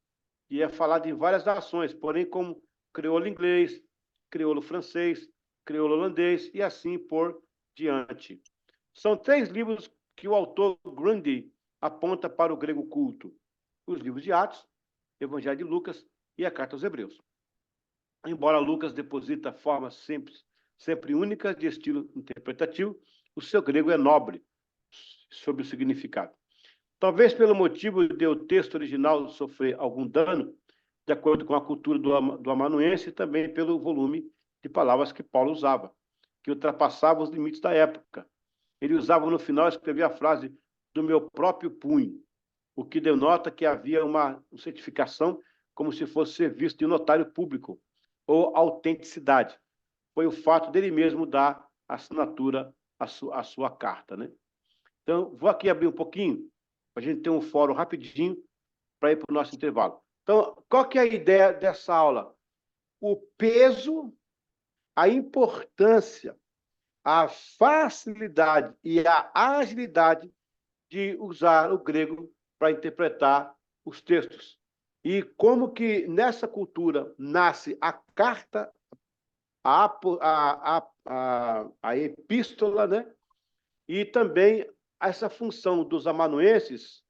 e é falado em várias nações, porém como crioulo inglês, crioulo francês, crioulo holandês e assim por diante. São 3 livros que o autor Grundy aponta para o grego culto: os livros de Atos, Evangelho de Lucas e a Carta aos Hebreus. Embora Lucas deposita formas sempre únicas de estilo interpretativo, o seu grego é nobre sobre o significado. Talvez pelo motivo de o texto original sofrer algum dano, de acordo com a cultura do amanuense, e também pelo volume de palavras que Paulo usava, que ultrapassava os limites da época. Ele usava no final, escrevia a frase do meu próprio punho, o que denota que havia uma certificação como se fosse serviço de notário público, ou autenticidade. Foi o fato dele mesmo dar assinatura à sua carta, né? Então, vou aqui abrir um pouquinho, para a gente ter um fórum rapidinho, para ir para o nosso intervalo. Então, qual que é a ideia dessa aula? O peso, a importância, a facilidade e a agilidade de usar o grego para interpretar os textos. E como que nessa cultura nasce a carta, a epístola, né? E também essa função dos amanuenses,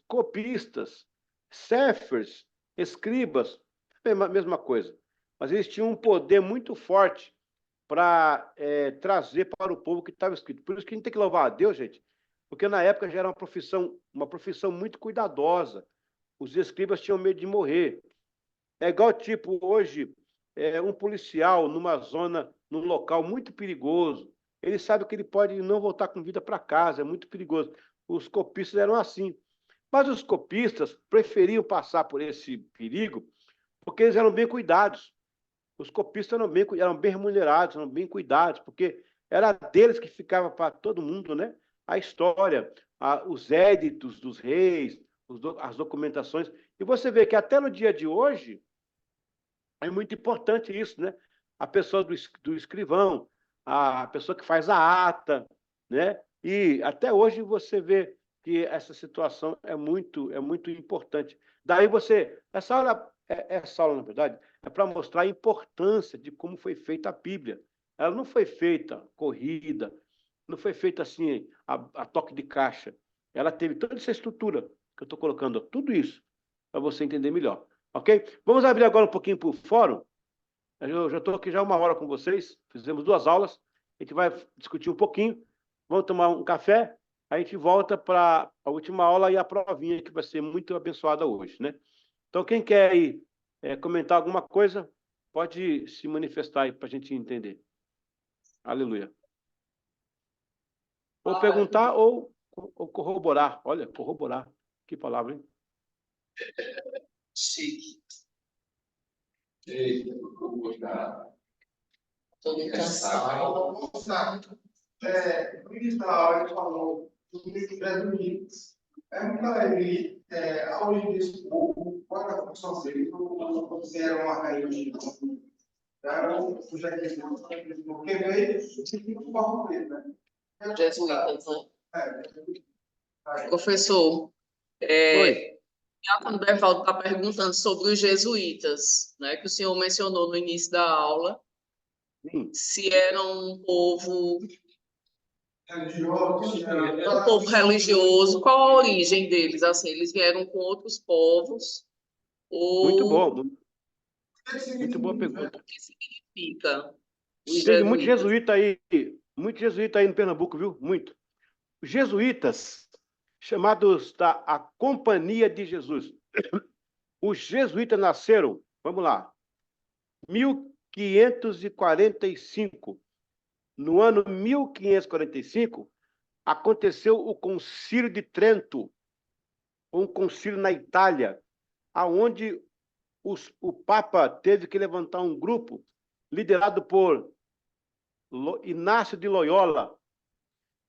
copistas, céfers, escribas, mesma coisa. Mas eles tinham um poder muito forte para trazer para o povo o que estava escrito. Por isso que a gente tem que louvar a Deus, gente, porque na época já era uma profissão muito cuidadosa. Os escribas tinham medo de morrer. É igual, tipo, hoje, um policial numa zona, num local muito perigoso, ele sabe que ele pode não voltar com vida para casa, é muito perigoso. Os copistas eram assim. Mas os copistas preferiam passar por esse perigo porque eles eram bem cuidados. Os copistas eram bem remunerados, eram bem cuidados, porque era deles que ficava para todo mundo, né? A história, os éditos dos reis, as documentações. E você vê que até no dia de hoje é muito importante isso, né? A pessoa do escrivão, a pessoa que faz a ata, né? E até hoje você vê que essa situação é muito importante. Daí essa aula, na verdade, é para mostrar a importância de como foi feita a Bíblia. Ela não foi feita corrida, não foi feita assim, a toque de caixa. Ela teve toda essa estrutura que eu estou colocando, tudo isso, para você entender melhor. Ok? Vamos abrir agora um pouquinho para o fórum. Eu já estou aqui já 1 hora com vocês, fizemos 2 aulas, a gente vai discutir um pouquinho, vamos tomar um café, a gente volta para a última aula e a provinha, que vai ser muito abençoada hoje, né? Então, quem quer aí comentar alguma coisa, pode se manifestar aí para a gente entender. Aleluia. Ou perguntar ou corroborar. Olha, corroborar. Que palavra, hein? Chique. Todo cansado. Ele falou dos jesuítas. Ele, a origem desse povo, qual é a função deles? Ou era uma raiz? Eram os jesuítas, porque veio o povo dele, né? Jesuítas, né? É. Professor, Oi. Diácono Bervaldo está perguntando sobre os jesuítas, né, que o senhor mencionou no início da aula, se eram um povo religioso, qual a origem deles? Assim, eles vieram com outros povos? Muito Ou bom. Muito boa pergunta. o que significa os Teve jesuítas? muito jesuíta aí no Pernambuco, viu? Muito. Os jesuítas, chamados da a Companhia de Jesus. Os jesuítas nasceram, vamos lá, 1545. No ano 1545, aconteceu o Concílio de Trento, um concílio na Itália, aonde o Papa teve que levantar um grupo liderado por Inácio de Loyola.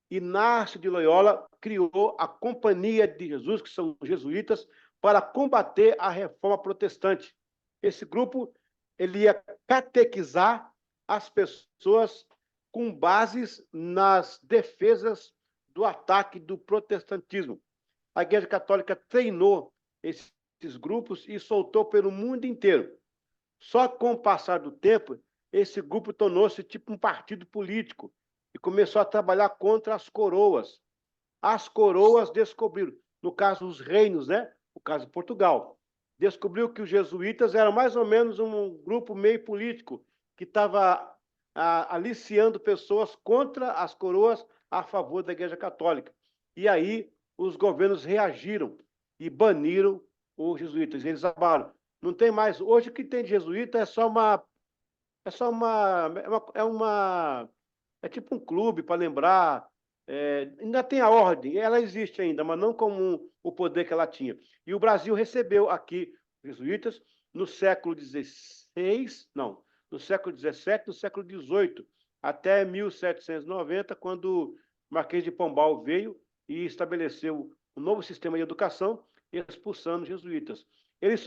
Inácio de Loyola criou a Companhia de Jesus, que são os jesuítas, para combater a reforma protestante. Esse grupo ele ia catequizar as pessoas com bases nas defesas do ataque do protestantismo. A Igreja Católica treinou esses grupos e soltou pelo mundo inteiro. Só com o passar do tempo, esse grupo tornou-se tipo um partido político e começou a trabalhar contra as coroas. As coroas descobriram, no caso, os reinos, né? No caso, Portugal, descobriu que os jesuítas eram mais ou menos um grupo meio político que estava aliciando pessoas contra as coroas a favor da Igreja Católica. E aí os governos reagiram e baniram os jesuítas. Eles acabaram. Não tem mais. Hoje o que tem de jesuíta é tipo um clube para lembrar. Ainda tem a ordem, ela existe ainda, mas não como o poder que ela tinha. E o Brasil recebeu aqui os jesuítas no século XVI, não, no século XVII, no século XVIII, até 1790, quando o Marquês de Pombal veio e estabeleceu um novo sistema de educação, expulsando os jesuítas. Eles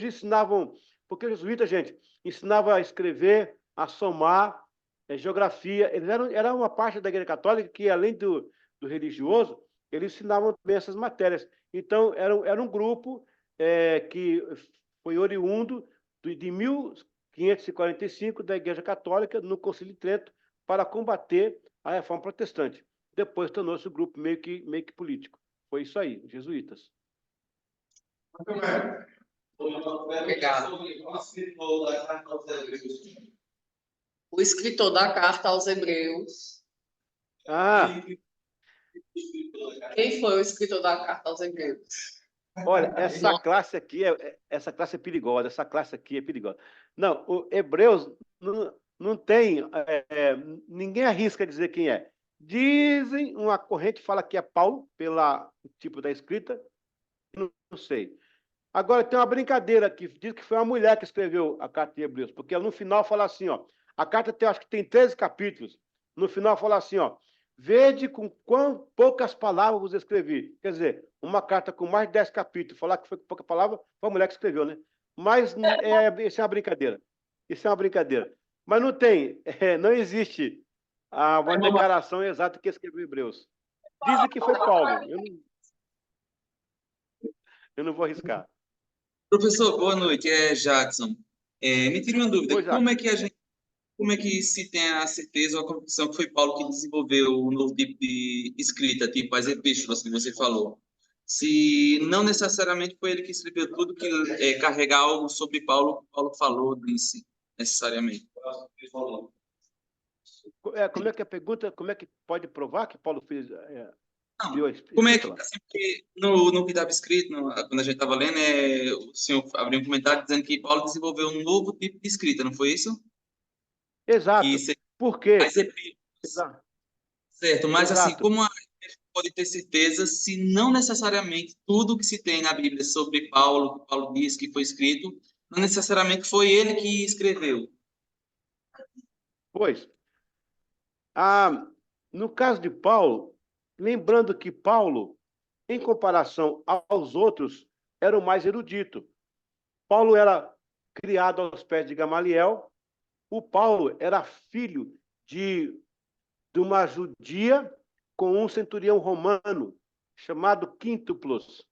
ensinavam, porque os jesuítas, gente, ensinavam a escrever, a somar, geografia. Eles eram uma parte da Igreja Católica que, além do religioso, eles ensinavam também essas matérias. Então, era um grupo que foi oriundo de 1545 da Igreja Católica no Concílio de Trento para combater a reforma protestante. Depois tornou-se um grupo meio que político. Foi isso aí, os jesuítas. Muito bem. Obrigado. O escritor da carta aos Hebreus. Quem foi o escritor da carta aos Hebreus? Olha, essa classe é perigosa. Essa classe aqui é perigosa. Não, o Hebreus não tem. Ninguém arrisca dizer quem é. Dizem, uma corrente fala que é Paulo, pelo tipo da escrita. Não sei. Agora, tem uma brincadeira que diz que foi uma mulher que escreveu a carta de Hebreus, porque no final fala assim, ó, a carta acho que tem 13 capítulos. No final fala assim, ó, vede com quão poucas palavras vos escrevi. Quer dizer, uma carta com mais de 10 capítulos, falar que foi com pouca palavra, foi a mulher que escreveu, né? Mas isso é uma brincadeira. Isso é uma brincadeira. Mas não tem, não existe uma declaração exata que escreveu Hebreus. Dizem que foi Paulo. Eu não vou arriscar. Professor, boa noite, é Jackson. Me tira uma dúvida, Oi, Jackson. como é que se tem a certeza ou a convicção que foi Paulo que desenvolveu o novo tipo de escrita, tipo as epístolas que você falou? Se não necessariamente foi ele que escreveu tudo que carrega algo sobre Paulo, que Paulo falou, disse, necessariamente. Como é que a pergunta, como é que pode provar que Paulo fez? Não, como é que, assim, porque no que estava escrito, quando a gente estava lendo, o senhor abriu um comentário dizendo que Paulo desenvolveu um novo tipo de escrita, não foi isso? Exato. Por quê? As epístolas. Exato. Certo, mas assim, Exato. como a gente pode ter certeza se não necessariamente tudo que se tem na Bíblia sobre Paulo, que Paulo diz que foi escrito, não necessariamente foi ele que escreveu? Pois, no caso de Paulo, lembrando que Paulo, em comparação aos outros, era o mais erudito. Paulo era criado aos pés de Gamaliel. O Paulo era filho de uma judia com um centurião romano chamado Quíntuplos.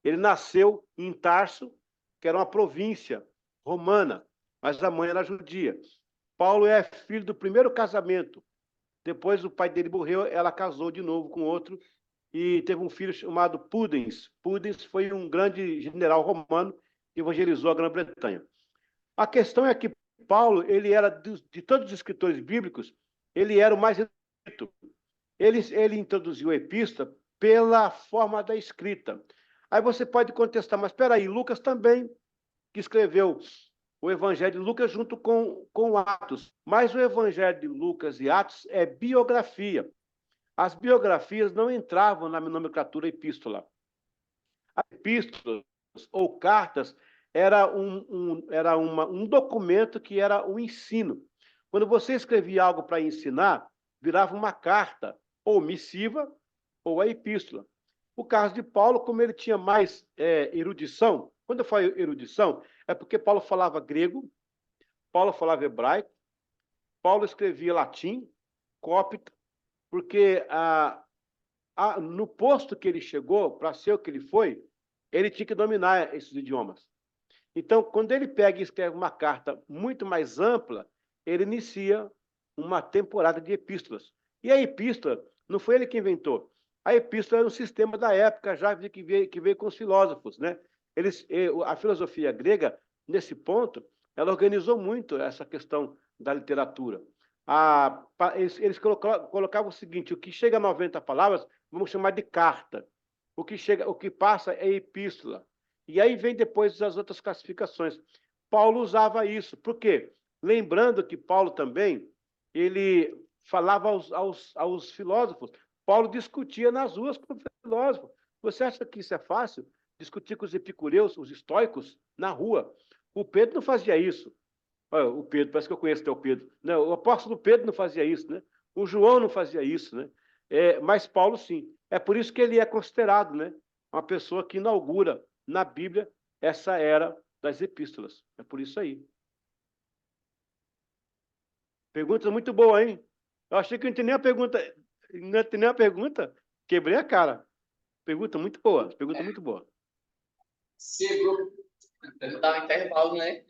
Ele nasceu em Tarso, que era uma província romana, mas a mãe era judia. Paulo é filho do primeiro casamento. Depois o pai dele morreu, ela casou de novo com outro e teve um filho chamado Pudens. Pudens foi um grande general romano que evangelizou a Grã-Bretanha. A questão é que Paulo, ele era de todos os escritores bíblicos, ele era o mais erudito. Ele introduziu a epístola pela forma da escrita. Aí você pode contestar, mas espera aí, Lucas também, que escreveu o Evangelho de Lucas junto com Atos. Mas o Evangelho de Lucas e Atos é biografia. As biografias não entravam na nomenclatura epístola. As epístolas ou cartas era um documento que era o ensino. Quando você escrevia algo para ensinar, virava uma carta, ou missiva, ou a epístola. O caso de Paulo, como ele tinha mais erudição, quando eu falo erudição, é porque Paulo falava grego, Paulo falava hebraico, Paulo escrevia latim, cópita, porque no posto que ele chegou, para ser o que ele foi, ele tinha que dominar esses idiomas. Então, quando ele pega e escreve uma carta muito mais ampla, ele inicia uma temporada de epístolas. E a epístola, não foi ele que inventou. A epístola era um sistema da época, já que veio com os filósofos, né? A filosofia grega, nesse ponto, ela organizou muito essa questão da literatura. Eles colocavam o seguinte: o que chega a 90 palavras, vamos chamar de carta. O que passa é epístola. E aí vem depois as outras classificações. Paulo usava isso. Por quê? Lembrando que Paulo também, ele falava aos filósofos. Paulo discutia nas ruas com filósofos. Você acha que isso é fácil? Discutir com os epicureus, os estoicos, na rua. O Pedro não fazia isso. Olha, o Pedro, parece que eu conheço até o Pedro. Não, o apóstolo Pedro não fazia isso, né? O João não fazia isso, né? Mas Paulo, sim. É por isso que ele é considerado, né, uma pessoa que inaugura na Bíblia essa era das epístolas. É por isso aí. Pergunta muito boa, hein? Eu achei que não tinha nem a pergunta. Não tinha nem a pergunta. Quebrei a cara. Pergunta muito boa. Pergunta muito boa. Dá um intervalo, né?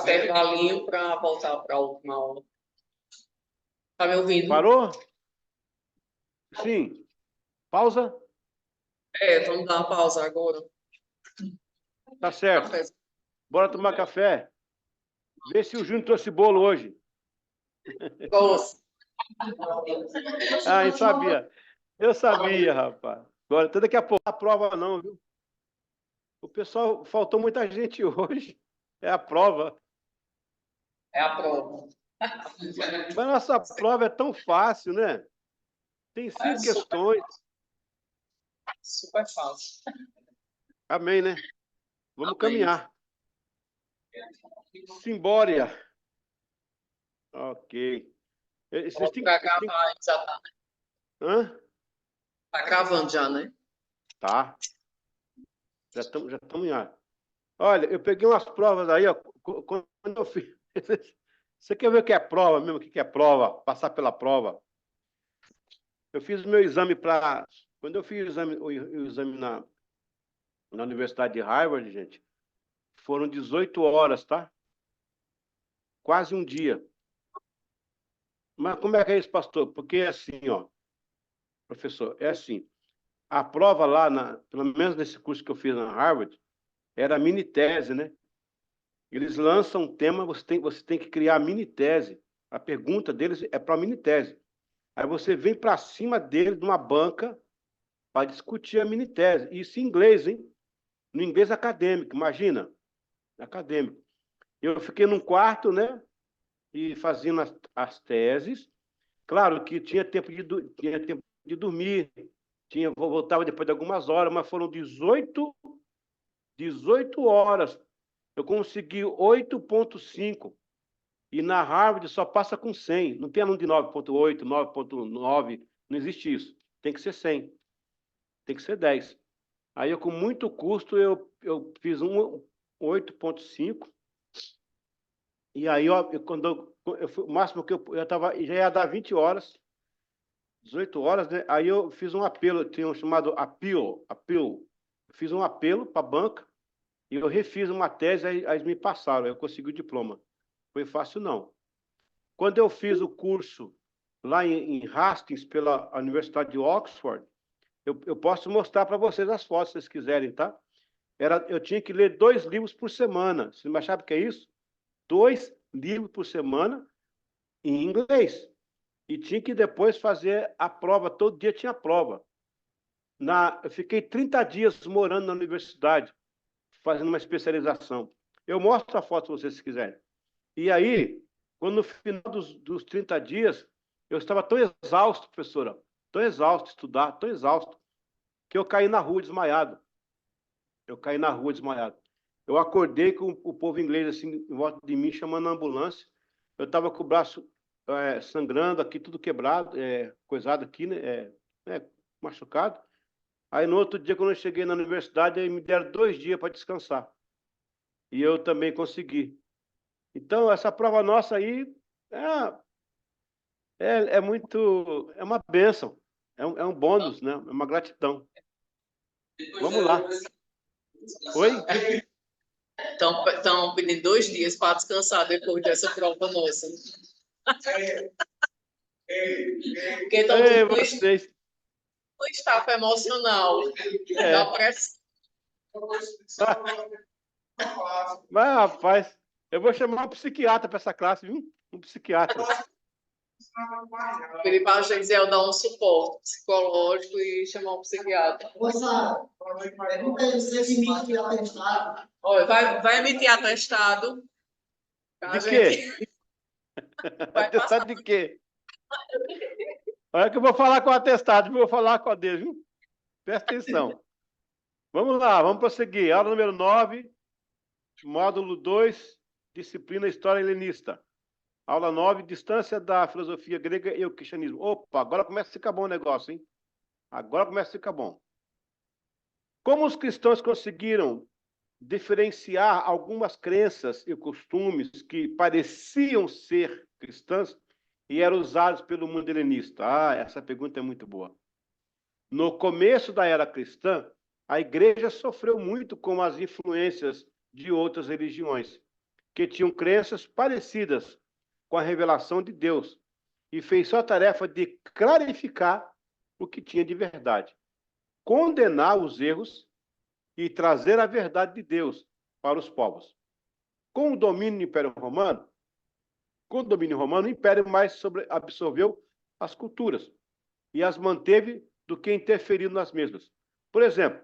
Intervalinho para voltar para a última aula. Tá me ouvindo? Parou? Sim. Pausa? Vamos dar uma pausa agora. Tá certo. Café. Bora tomar café. Vê se o Júnior trouxe bolo hoje. Gosto. Eu sabia. Eu sabia, rapaz. Agora, até daqui a pouco. Não a prova não, viu? O pessoal, faltou muita gente hoje. É a prova. É a prova. Mas nossa prova é tão fácil, né? Tem 5 questões. Super fácil. Amém, né? Vamos caminhar. Simbória. Ok. Vocês têm Para gravar, já tá. Hã? Tá gravando já, né? Tá. Já estamos em ar. Olha, eu peguei umas provas aí, ó, quando eu fiz. Você quer ver o que é prova mesmo? O que é prova? Passar pela prova. Eu fiz o meu exame para. Quando eu fiz o exame na Universidade de Harvard, gente, foram 18 horas, tá? Quase um dia. Mas como é que é isso, pastor? Porque é assim, ó, professor, é assim. A prova lá, pelo menos nesse curso que eu fiz na Harvard, era mini tese, né? Eles lançam um tema, você tem que criar a mini tese. A pergunta deles é para a mini tese. Aí você vem para cima deles numa banca para discutir a mini tese. Isso em inglês, hein? No inglês acadêmico, imagina. Acadêmico. Eu fiquei num quarto, né? e fazendo as teses. Claro que tinha tempo de dormir, voltava depois de algumas horas, mas foram 18 horas. Eu consegui 8,5. E na Harvard só passa com 100. Não tem aluno de 9,8, 9,9. Não existe isso. Tem que ser 100. Tem que ser 10. Aí, com muito custo, eu fiz 8,5. E aí, quando o máximo que eu estava, já ia dar 20 horas, 18 horas, né? Aí eu fiz um apelo, tinha um chamado appeal. Eu fiz um apelo para a banca e eu refiz uma tese, aí eles me passaram, eu consegui o diploma. Foi fácil, não. Quando eu fiz o curso lá em Hastings, pela Universidade de Oxford, eu posso mostrar para vocês as fotos, se vocês quiserem, tá? Eu tinha que ler 2 livros por semana. Você não sabe o que é isso? 2 livros por semana em inglês. E tinha que depois fazer a prova, todo dia tinha prova. Eu fiquei 30 dias morando na universidade, fazendo uma especialização. Eu mostro a foto, se vocês quiserem. E aí, quando no final dos 30 dias, eu estava tão exausto, professora, tão exausto de estudar, tão exausto, que eu caí na rua desmaiado. Eu acordei com o povo inglês assim, em volta de mim, chamando a ambulância. Eu estava com o braço sangrando aqui, tudo quebrado, coisado aqui, né? Machucado. Aí, no outro dia, quando eu cheguei na universidade, aí me deram 2 dias para descansar. E eu também consegui. Então, essa prova nossa aí é uma bênção. É um bônus, né? É uma gratidão. Vamos lá. Oi? Estão pedindo 2 dias para descansar depois dessa prova nossa. Porque estão tudo vocês. no staff emocional da pressão. Mas, rapaz, eu vou chamar um psiquiatra para essa classe, viu? Um psiquiatra. Pedir para a Gisele dar um suporte psicológico e chamar um psiquiatra. Olha, vai emitir atestado. De quê? Atestado de quê? Olha que eu vou falar com o atestado, vou falar com a dele, viu? Presta atenção. Vamos lá, vamos prosseguir. Aula número 9, módulo 2, disciplina História Helenista. Aula 9, distância da filosofia grega e o cristianismo. Opa, agora começa a ficar bom o negócio, hein? Agora começa a ficar bom. Como os cristãos conseguiram diferenciar algumas crenças e costumes que pareciam ser cristãs e eram usados pelo mundo helenista? Essa pergunta é muito boa. No começo da era cristã, a igreja sofreu muito com as influências de outras religiões, que tinham crenças parecidas com a revelação de Deus, e fez sua tarefa de clarificar o que tinha de verdade, condenar os erros e trazer a verdade de Deus para os povos. Com o domínio do Império Romano, o Império mais absorveu as culturas e as manteve do que interferiu nas mesmas. Por exemplo,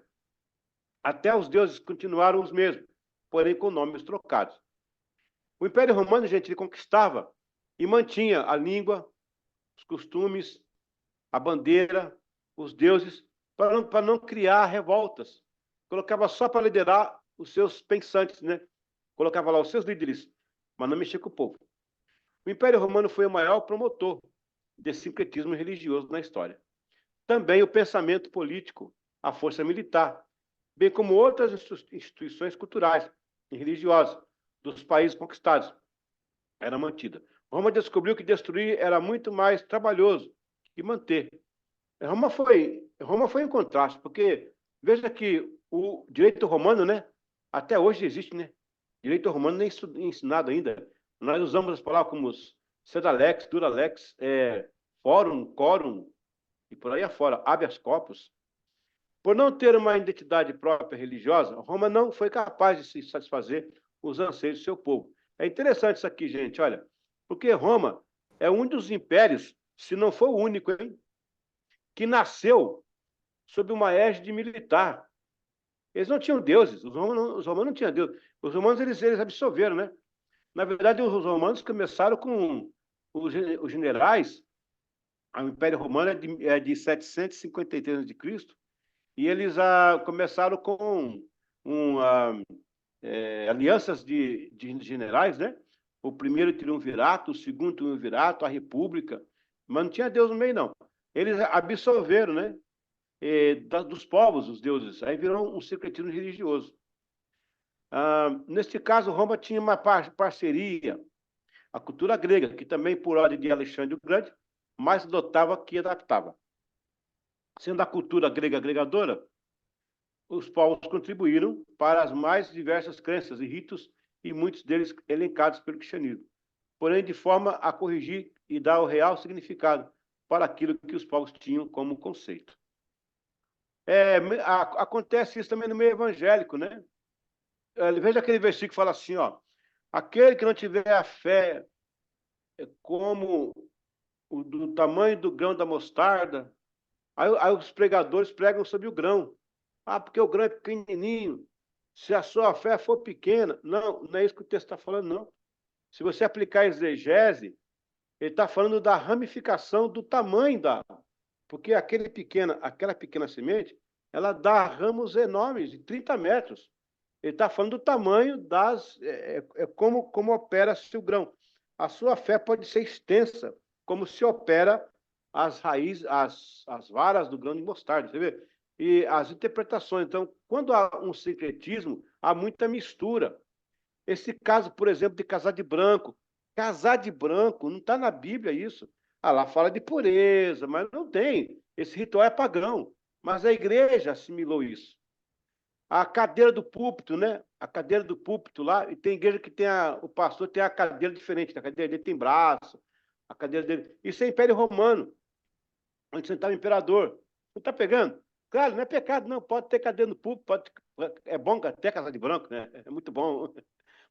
até os deuses continuaram os mesmos, porém com nomes trocados. O Império Romano, gente, ele conquistava e mantinha a língua, os costumes, a bandeira, os deuses, para não criar revoltas. Colocava só para liderar os seus pensantes, né? Colocava lá os seus líderes, mas não mexia com o povo. O Império Romano foi o maior promotor desse sincretismo religioso na história. Também o pensamento político, a força militar, bem como outras instituições culturais e religiosas dos países conquistados, era mantida. Roma descobriu que destruir era muito mais trabalhoso que manter. Roma foi em contraste, porque veja que o direito romano, né, até hoje existe, né? Direito romano nem ensinado ainda. Nós usamos as palavras como sedalex, duralex, fórum, quórum e por aí afora, habeas corpus. Por não ter uma identidade própria religiosa, Roma não foi capaz de se satisfazer os anseios do seu povo. É interessante isso aqui, gente, olha, porque Roma é um dos impérios, se não for o único, hein, que nasceu sob uma égide militar. Eles não tinham deuses, os romanos não tinham Deus. Os romanos, eles absorveram, né? Na verdade, os romanos começaram com os generais. O Império Romano é de 753 a.C., e eles começaram com alianças de generais, né? O primeiro triunvirato, o segundo triunvirato, a república, mas não tinha Deus no meio, não. Eles absorveram, né? Dos povos, os deuses. Aí virou um secretismo religioso. Neste caso, Roma tinha uma parceria, a cultura grega, que também, por ordem de Alexandre o Grande, mais adotava que adaptava. Sendo a cultura grega agregadora, os povos contribuíram para as mais diversas crenças e ritos, e muitos deles elencados pelo cristianismo, porém de forma a corrigir e dar o real significado para aquilo que os povos tinham como conceito. Acontece isso também no meio evangélico, né? Veja aquele versículo que fala assim, ó, aquele que não tiver a fé como do tamanho do grão da mostarda, aí os pregadores pregam sobre o grão. Porque o grão é pequenininho. Se a sua fé for pequena. Não, não é isso que o texto está falando, não. Se você aplicar a exegese, ele está falando da ramificação do tamanho da... Porque aquela pequena semente, ela dá ramos enormes, de 30 metros. Ele está falando do tamanho das... como opera-se o grão. A sua fé pode ser extensa, como se opera as raízes, as varas do grão de mostarda. Você vê? E as interpretações. Então, quando há um sincretismo, há muita mistura. Esse caso, por exemplo, de casar de branco. Casar de branco, não está na Bíblia isso. Lá fala de pureza, mas não tem. Esse ritual é pagão. Mas a igreja assimilou isso. A cadeira do púlpito, né? A cadeira do púlpito lá, e tem igreja que o pastor tem a cadeira diferente, a cadeira dele tem braço, a cadeira dele... Isso é Império Romano, onde sentava o imperador. Não está pegando? Claro, não é pecado, não. Pode ter cadeira no púlpito, é bom até casar de branco, né? É muito bom.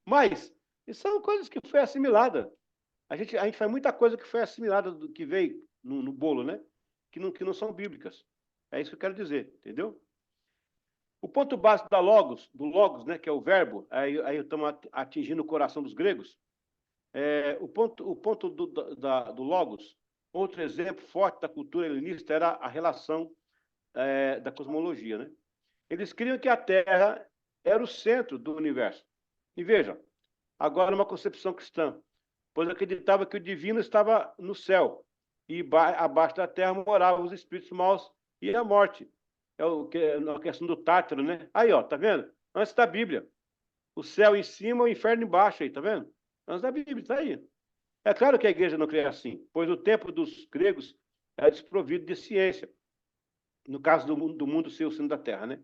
Mas isso são coisas que foi assimilada. A gente faz muita coisa que foi assimilada, do que veio no bolo, né? Que não são bíblicas. É isso que eu quero dizer, entendeu? O ponto básico do logos, né, que é o verbo, aí estamos atingindo o coração dos gregos. O ponto do logos, outro exemplo forte da cultura helenista era a relação da cosmologia, né? Eles criam que a Terra era o centro do universo. E veja, agora uma concepção cristã, pois acreditava que o divino estava no céu e abaixo da Terra moravam os espíritos maus e a morte. A questão do Tártaro, né? Aí, ó, tá vendo? Antes da Bíblia. O céu em cima, o inferno embaixo aí, tá vendo? Antes da Bíblia, tá aí. É claro que a igreja não crê assim, pois o tempo dos gregos era desprovido de ciência. No caso do mundo ser o centro da Terra, né?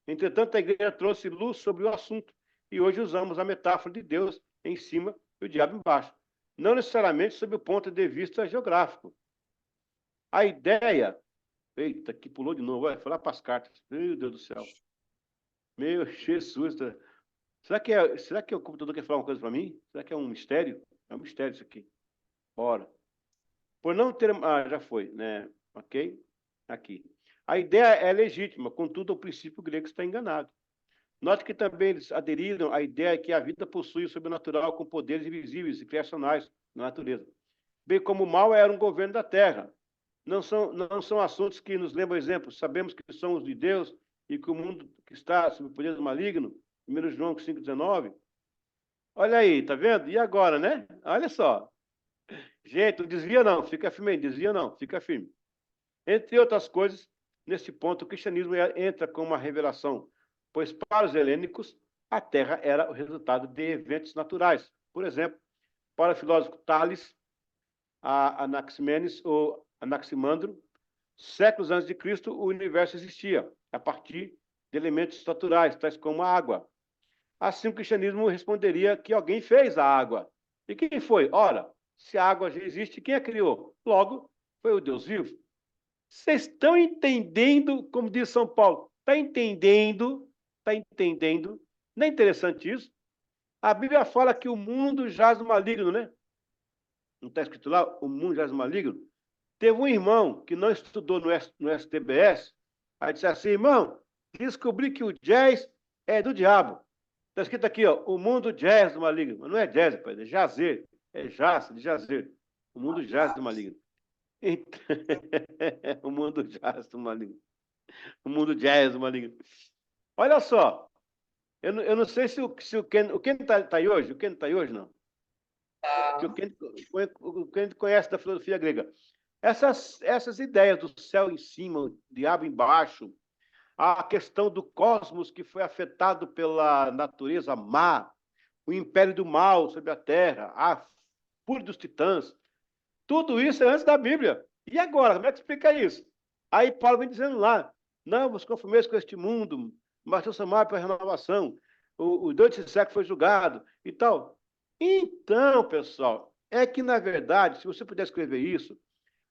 Entretanto, a igreja trouxe luz sobre o assunto e hoje usamos a metáfora de Deus em cima e o diabo embaixo. Não necessariamente sob o ponto de vista geográfico. A ideia... Eita, que pulou de novo. Vai falar para as cartas. Meu Deus do céu. Meu Jesus. Será que o computador quer falar uma coisa para mim? Será que é um mistério? É um mistério isso aqui. Ora. Por não ter... já foi, né? Ok? Aqui. A ideia é legítima, contudo, o princípio grego está enganado. Note que também eles aderiram à ideia que a vida possui o sobrenatural com poderes invisíveis e criacionais na natureza. Bem como o mal era um governo da terra. Não são assuntos que nos lembram exemplos. Sabemos que somos de Deus e que o mundo que está sob o poder do maligno, 1 João 5,19. Olha aí, tá vendo? E agora, né? Olha só. Gente, não desvia não, fica firme aí, desvia não, fica firme. Entre outras coisas, nesse ponto, o cristianismo entra com uma revelação, pois para os helênicos, a Terra era o resultado de eventos naturais. Por exemplo, para o filósofo Tales, Anaximenes ou Anaximandro, séculos antes de Cristo, o universo existia a partir de elementos naturais, tais como a água. Assim, o cristianismo responderia que alguém fez a água. E quem foi? Ora, se a água já existe, quem a criou? Logo, foi o Deus vivo. Vocês estão entendendo, como diz São Paulo? Está entendendo? Está entendendo? Não é interessante isso? A Bíblia fala que o mundo jaz no maligno, né? Não está escrito lá? O mundo jaz no maligno. Teve um irmão que não estudou no STBS, aí disse assim, irmão, descobri que o jazz é do diabo. Está escrito aqui, ó, o mundo jaz do maligno. Mas não é jaz, pai, é jazer. É jaz, de jazer. O mundo jaz do maligno. Então, o mundo jaz do maligno. O mundo jaz do maligno. Olha só. Eu não sei se o Ken está aí hoje. O Ken está aí hoje, não? O Ken conhece da filosofia grega. Essas ideias do céu em cima, diabo embaixo, a questão do cosmos que foi afetado pela natureza má, o império do mal sobre a terra, a fúria dos titãs, tudo isso é antes da Bíblia. E agora, como é que explica isso? Aí Paulo vem dizendo lá, não vos conformeis com este mundo, mas transformai para a renovação. O Deus desse século foi julgado e tal. Então, pessoal, é que, na verdade, se você puder escrever isso,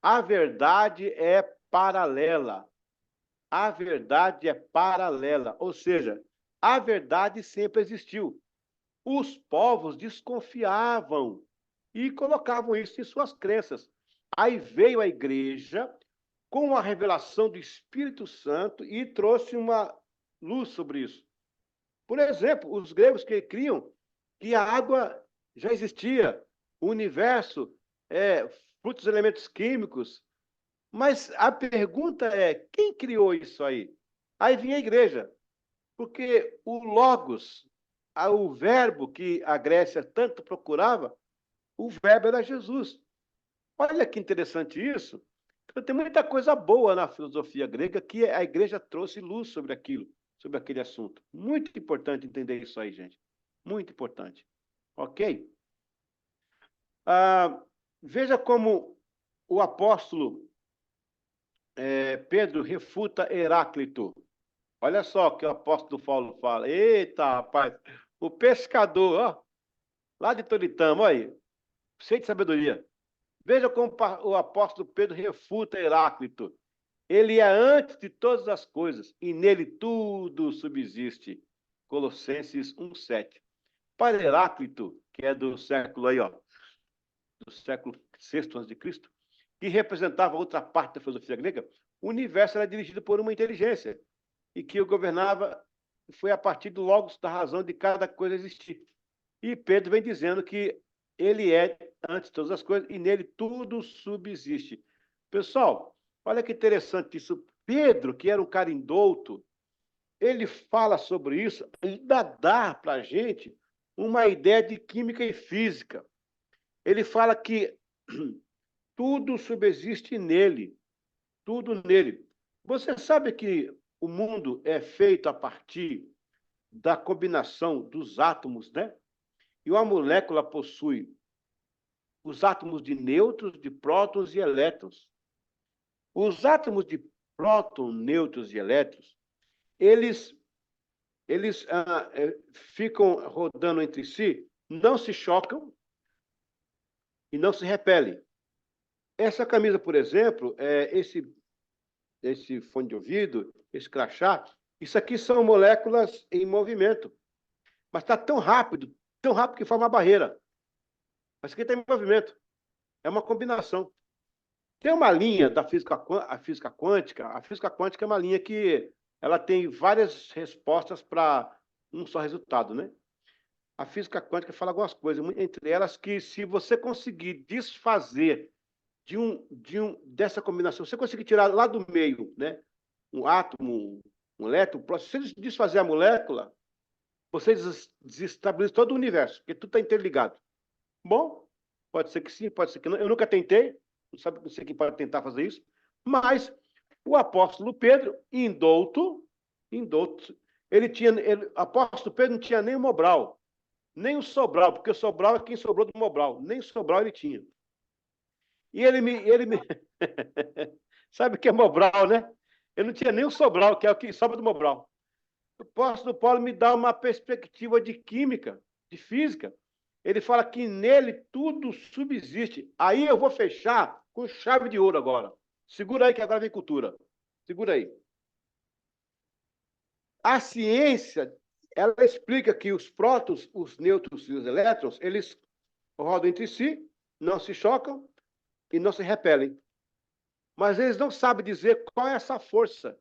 a verdade é paralela. A verdade é paralela, ou seja, a verdade sempre existiu. Os povos desconfiavam e colocavam isso em suas crenças. Aí veio a igreja com a revelação do Espírito Santo e trouxe uma luz sobre isso. Por exemplo, os gregos que criam que a água já existia, o universo, frutos dos elementos químicos. Mas a pergunta é, quem criou isso aí? Aí vinha a igreja, porque o logos, o verbo que a Grécia tanto procurava, o verbo era Jesus. Olha que interessante isso. Então, tem muita coisa boa na filosofia grega que a igreja trouxe luz sobre aquilo, sobre aquele assunto. Muito importante entender isso aí, gente. Muito importante. Ok? Veja como o apóstolo Pedro refuta Heráclito. Olha só o que o apóstolo Paulo fala. Eita, rapaz, o pescador, ó, lá de Toritama, olha aí, cheio de sabedoria. Veja como o apóstolo Pedro refuta Heráclito. Ele é antes de todas as coisas, e nele tudo subsiste. Colossenses 1,7. Para Heráclito, que é do século aí, ó, do século VI a.C., que representava outra parte da filosofia grega, o universo era dirigido por uma inteligência, e que o governava foi a partir do logos da razão de cada coisa existir. E Pedro vem dizendo que ele é antes de todas as coisas, e nele tudo subsiste. Pessoal, olha que interessante isso. Pedro, que era um cara indouto, ele fala sobre isso, ainda dá para a gente uma ideia de química e física. Ele fala que tudo subsiste nele, tudo nele. Você sabe que o mundo é feito a partir da combinação dos átomos, né? E uma molécula possui os átomos de nêutrons, de prótons e elétrons. Os átomos de prótons, nêutrons e elétrons, eles ficam rodando entre si, não se chocam e não se repelem. Essa camisa, por exemplo, esse fone de ouvido, esse crachá, isso aqui são moléculas em movimento. Mas está tão rápido que forma uma barreira. Mas isso aqui está em movimento. É uma combinação. Tem uma linha da física quântica. A física quântica é uma linha que ela tem várias respostas para um só resultado, né? A física quântica fala algumas coisas, entre elas que se você conseguir desfazer dessa combinação, se você conseguir tirar lá do meio, né, um átomo, um elétron, se você desfazer a molécula, você desestabiliza todo o universo, porque tudo está interligado. Bom, pode ser que sim, pode ser que não. Eu nunca tentei, não sei quem pode tentar fazer isso, mas o apóstolo Pedro, indouto, o apóstolo Pedro não tinha nem o Mobral, nem o Sobral, porque o Sobral é quem sobrou do Mobral, nem o Sobral ele tinha. E ele me... Sabe o que é Mobral, né? Eu não tinha nem o Sobral, que é o que sobra do Mobral. O apóstolo Paulo me dá uma perspectiva de química, de física. Ele fala que nele tudo subsiste. Aí eu vou fechar com chave de ouro agora. Segura aí que agora vem cultura. Segura aí. A ciência, ela explica que os prótons, os nêutrons e os elétrons, eles rodam entre si, não se chocam e não se repelem. Mas eles não sabem dizer qual é essa força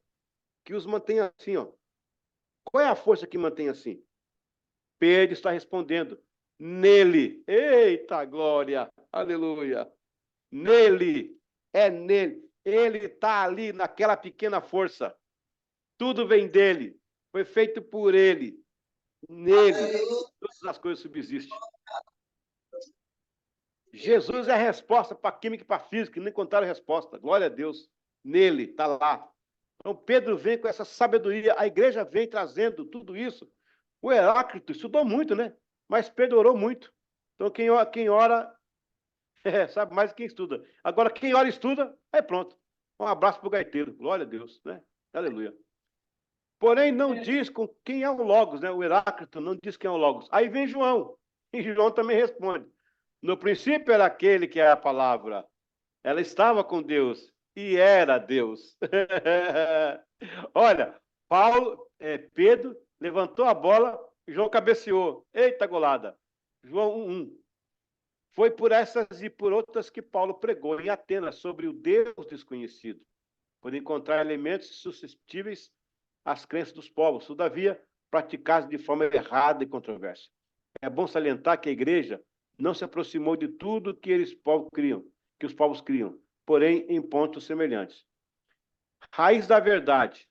que os mantém assim, ó. Qual é a força que mantém assim? Pedro está respondendo, nele. Eita glória, aleluia. Nele, é nele. Ele está ali naquela pequena força. Tudo vem dele. Foi feito por ele. Nele, todas as coisas subsistem. Jesus é a resposta para a química e para a física, nem contaram a resposta. Glória a Deus. Nele, está lá. Então, Pedro vem com essa sabedoria, a igreja vem trazendo tudo isso. O Heráclito estudou muito, né? Mas Pedro orou muito. Então, quem ora sabe mais do que quem estuda. Agora, quem ora e estuda, aí pronto. Um abraço para o gaiteiro. Glória a Deus, né? Aleluia. Porém, não diz com quem é o Logos, né? O Heráclito não diz quem é o Logos. Aí vem João, e João também responde. No princípio era aquele que é a palavra. Ela estava com Deus e era Deus. Olha, Pedro levantou a bola, João cabeceou. Eita golada. João 1:1. Foi por essas e por outras que Paulo pregou em Atenas sobre o Deus desconhecido, por encontrar elementos suscetíveis às crenças dos povos, todavia praticados de forma errada e controversa. É bom salientar que a igreja não se aproximou de tudo que os povos criam, porém em pontos semelhantes. Raiz da verdade.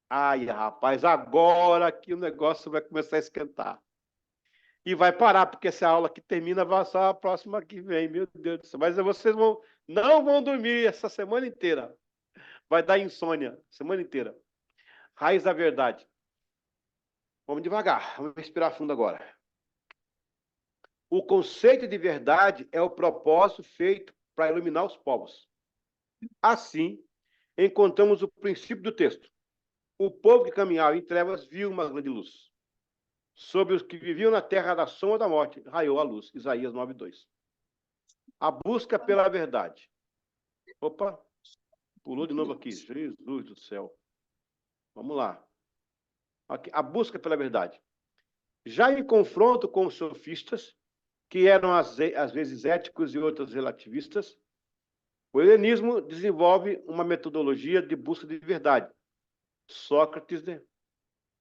Ai, rapaz, agora que o negócio vai começar a esquentar. E vai parar, porque essa aula que termina vai ser a próxima que vem, meu Deus do céu. Mas vocês não vão dormir essa semana inteira. Vai dar insônia, semana inteira. Raiz da verdade. Vamos devagar, vamos respirar fundo agora. O conceito de verdade é o propósito feito para iluminar os povos. Assim, encontramos o princípio do texto. O povo que caminhava em trevas viu uma grande luz. Sobre os que viviam na terra da sombra da morte, raiou a luz. Isaías 9:2. A busca pela verdade. Opa, pulou de novo aqui. Jesus do céu. Vamos lá. Aqui, a busca pela verdade. Já em confronto com os sofistas, que eram às vezes éticos e outros relativistas, o helenismo desenvolve uma metodologia de busca de verdade. Sócrates, né?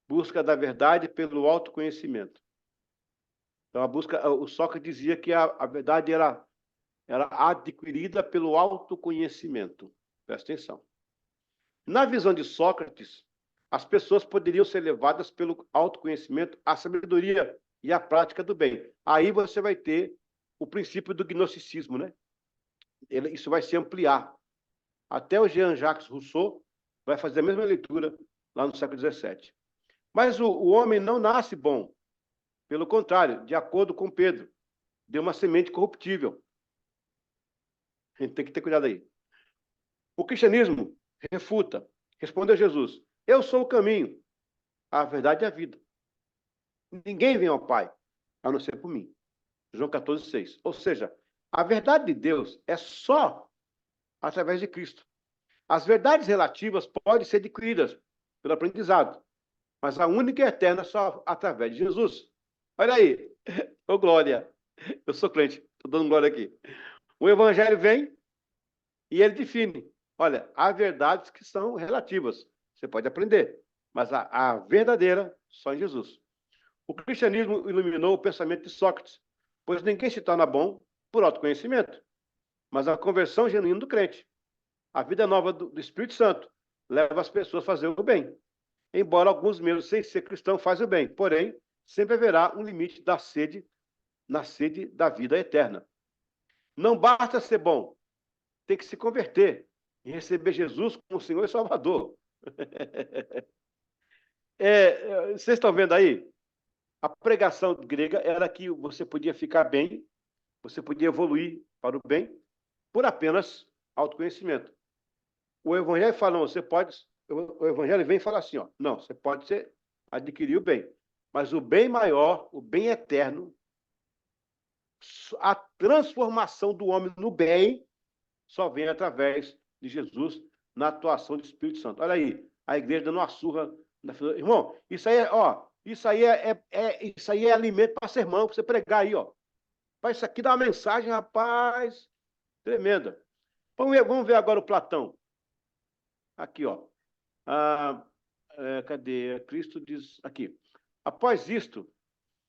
Busca da verdade pelo autoconhecimento. Então, o Sócrates dizia que a verdade era adquirida pelo autoconhecimento. Presta atenção. Na visão de Sócrates, as pessoas poderiam ser levadas pelo autoconhecimento à sabedoria e à prática do bem. Aí você vai ter o princípio do gnosticismo, né? Isso vai se ampliar. Até o Jean-Jacques Rousseau vai fazer a mesma leitura lá no século XVII. Mas o homem não nasce bom. Pelo contrário, de acordo com Pedro, deu uma semente corruptível. A gente tem que ter cuidado aí. O cristianismo refuta. Respondeu Jesus: eu sou o caminho, a verdade e a vida. Ninguém vem ao Pai, a não ser por mim. João 14:6. Ou seja, a verdade de Deus é só através de Cristo. As verdades relativas podem ser adquiridas pelo aprendizado, mas a única e eterna é só através de Jesus. Olha aí, ô glória, eu sou crente, estou dando glória aqui. O evangelho vem e ele define, olha, há verdades que são relativas, você pode aprender, mas a verdadeira só em Jesus. O cristianismo iluminou o pensamento de Sócrates, pois ninguém se torna bom por autoconhecimento, mas a conversão genuína do crente. A vida nova do Espírito Santo leva as pessoas a fazer o bem. Embora alguns mesmo, sem ser cristão, fazem o bem. Porém, sempre haverá um limite na sede da vida eterna. Não basta ser bom, tem que se converter e receber Jesus como Senhor e Salvador. Vocês estão vendo aí? A pregação grega era que você podia ficar bem, você podia evoluir para o bem, por apenas autoconhecimento. O Evangelho fala, não, você pode... O Evangelho vem e fala assim, ó, não, você pode adquirir o bem, mas o bem maior, o bem eterno, a transformação do homem no bem só vem através de Jesus na atuação do Espírito Santo. Olha aí, a igreja dando uma surra. Irmão, isso aí é alimento para sermão, para você pregar aí, ó. Isso aqui dá uma mensagem, rapaz, tremenda. Vamos ver agora o Platão. Aqui, ó. Cadê? Cristo diz aqui. Após isto,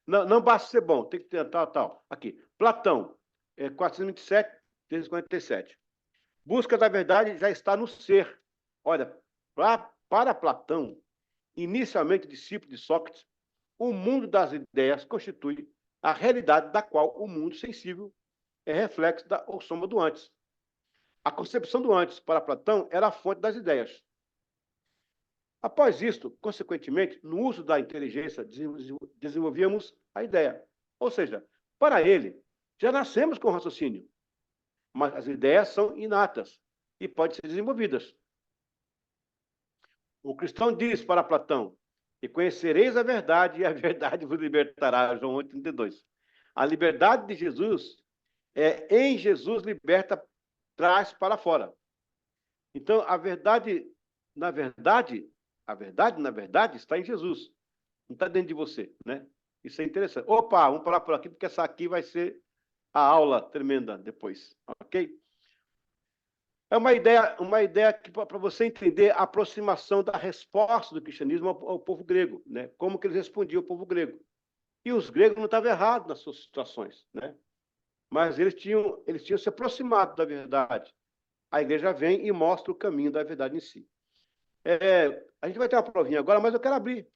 Não basta ser bom, tem que ter tal. Aqui, Platão, 427, 347. Busca da verdade já está no ser. Olha, para Platão, inicialmente discípulo de Sócrates, o mundo das ideias constitui a realidade da qual o mundo sensível é reflexo ou soma do antes. A concepção do antes, para Platão, era a fonte das ideias. Após isto, consequentemente, no uso da inteligência, desenvolvíamos a ideia. Ou seja, para ele, já nascemos com raciocínio, mas as ideias são inatas e podem ser desenvolvidas. O cristão diz para Platão: e conhecereis a verdade, e a verdade vos libertará. João 8,32. A liberdade de Jesus em Jesus liberta, traz para fora. Então, a verdade, na verdade, está em Jesus. Não está dentro de você, né? Isso é interessante. Opa, vamos parar por aqui, porque essa aqui vai ser a aula tremenda depois, ok? É uma ideia que para você entender a aproximação da resposta do cristianismo ao povo grego, né? Como que eles respondiam ao povo grego. E os gregos não estavam errados nas suas situações, né? Mas eles tinham se aproximado da verdade. A igreja vem e mostra o caminho da verdade em si. A gente vai ter uma provinha agora, mas eu quero abrir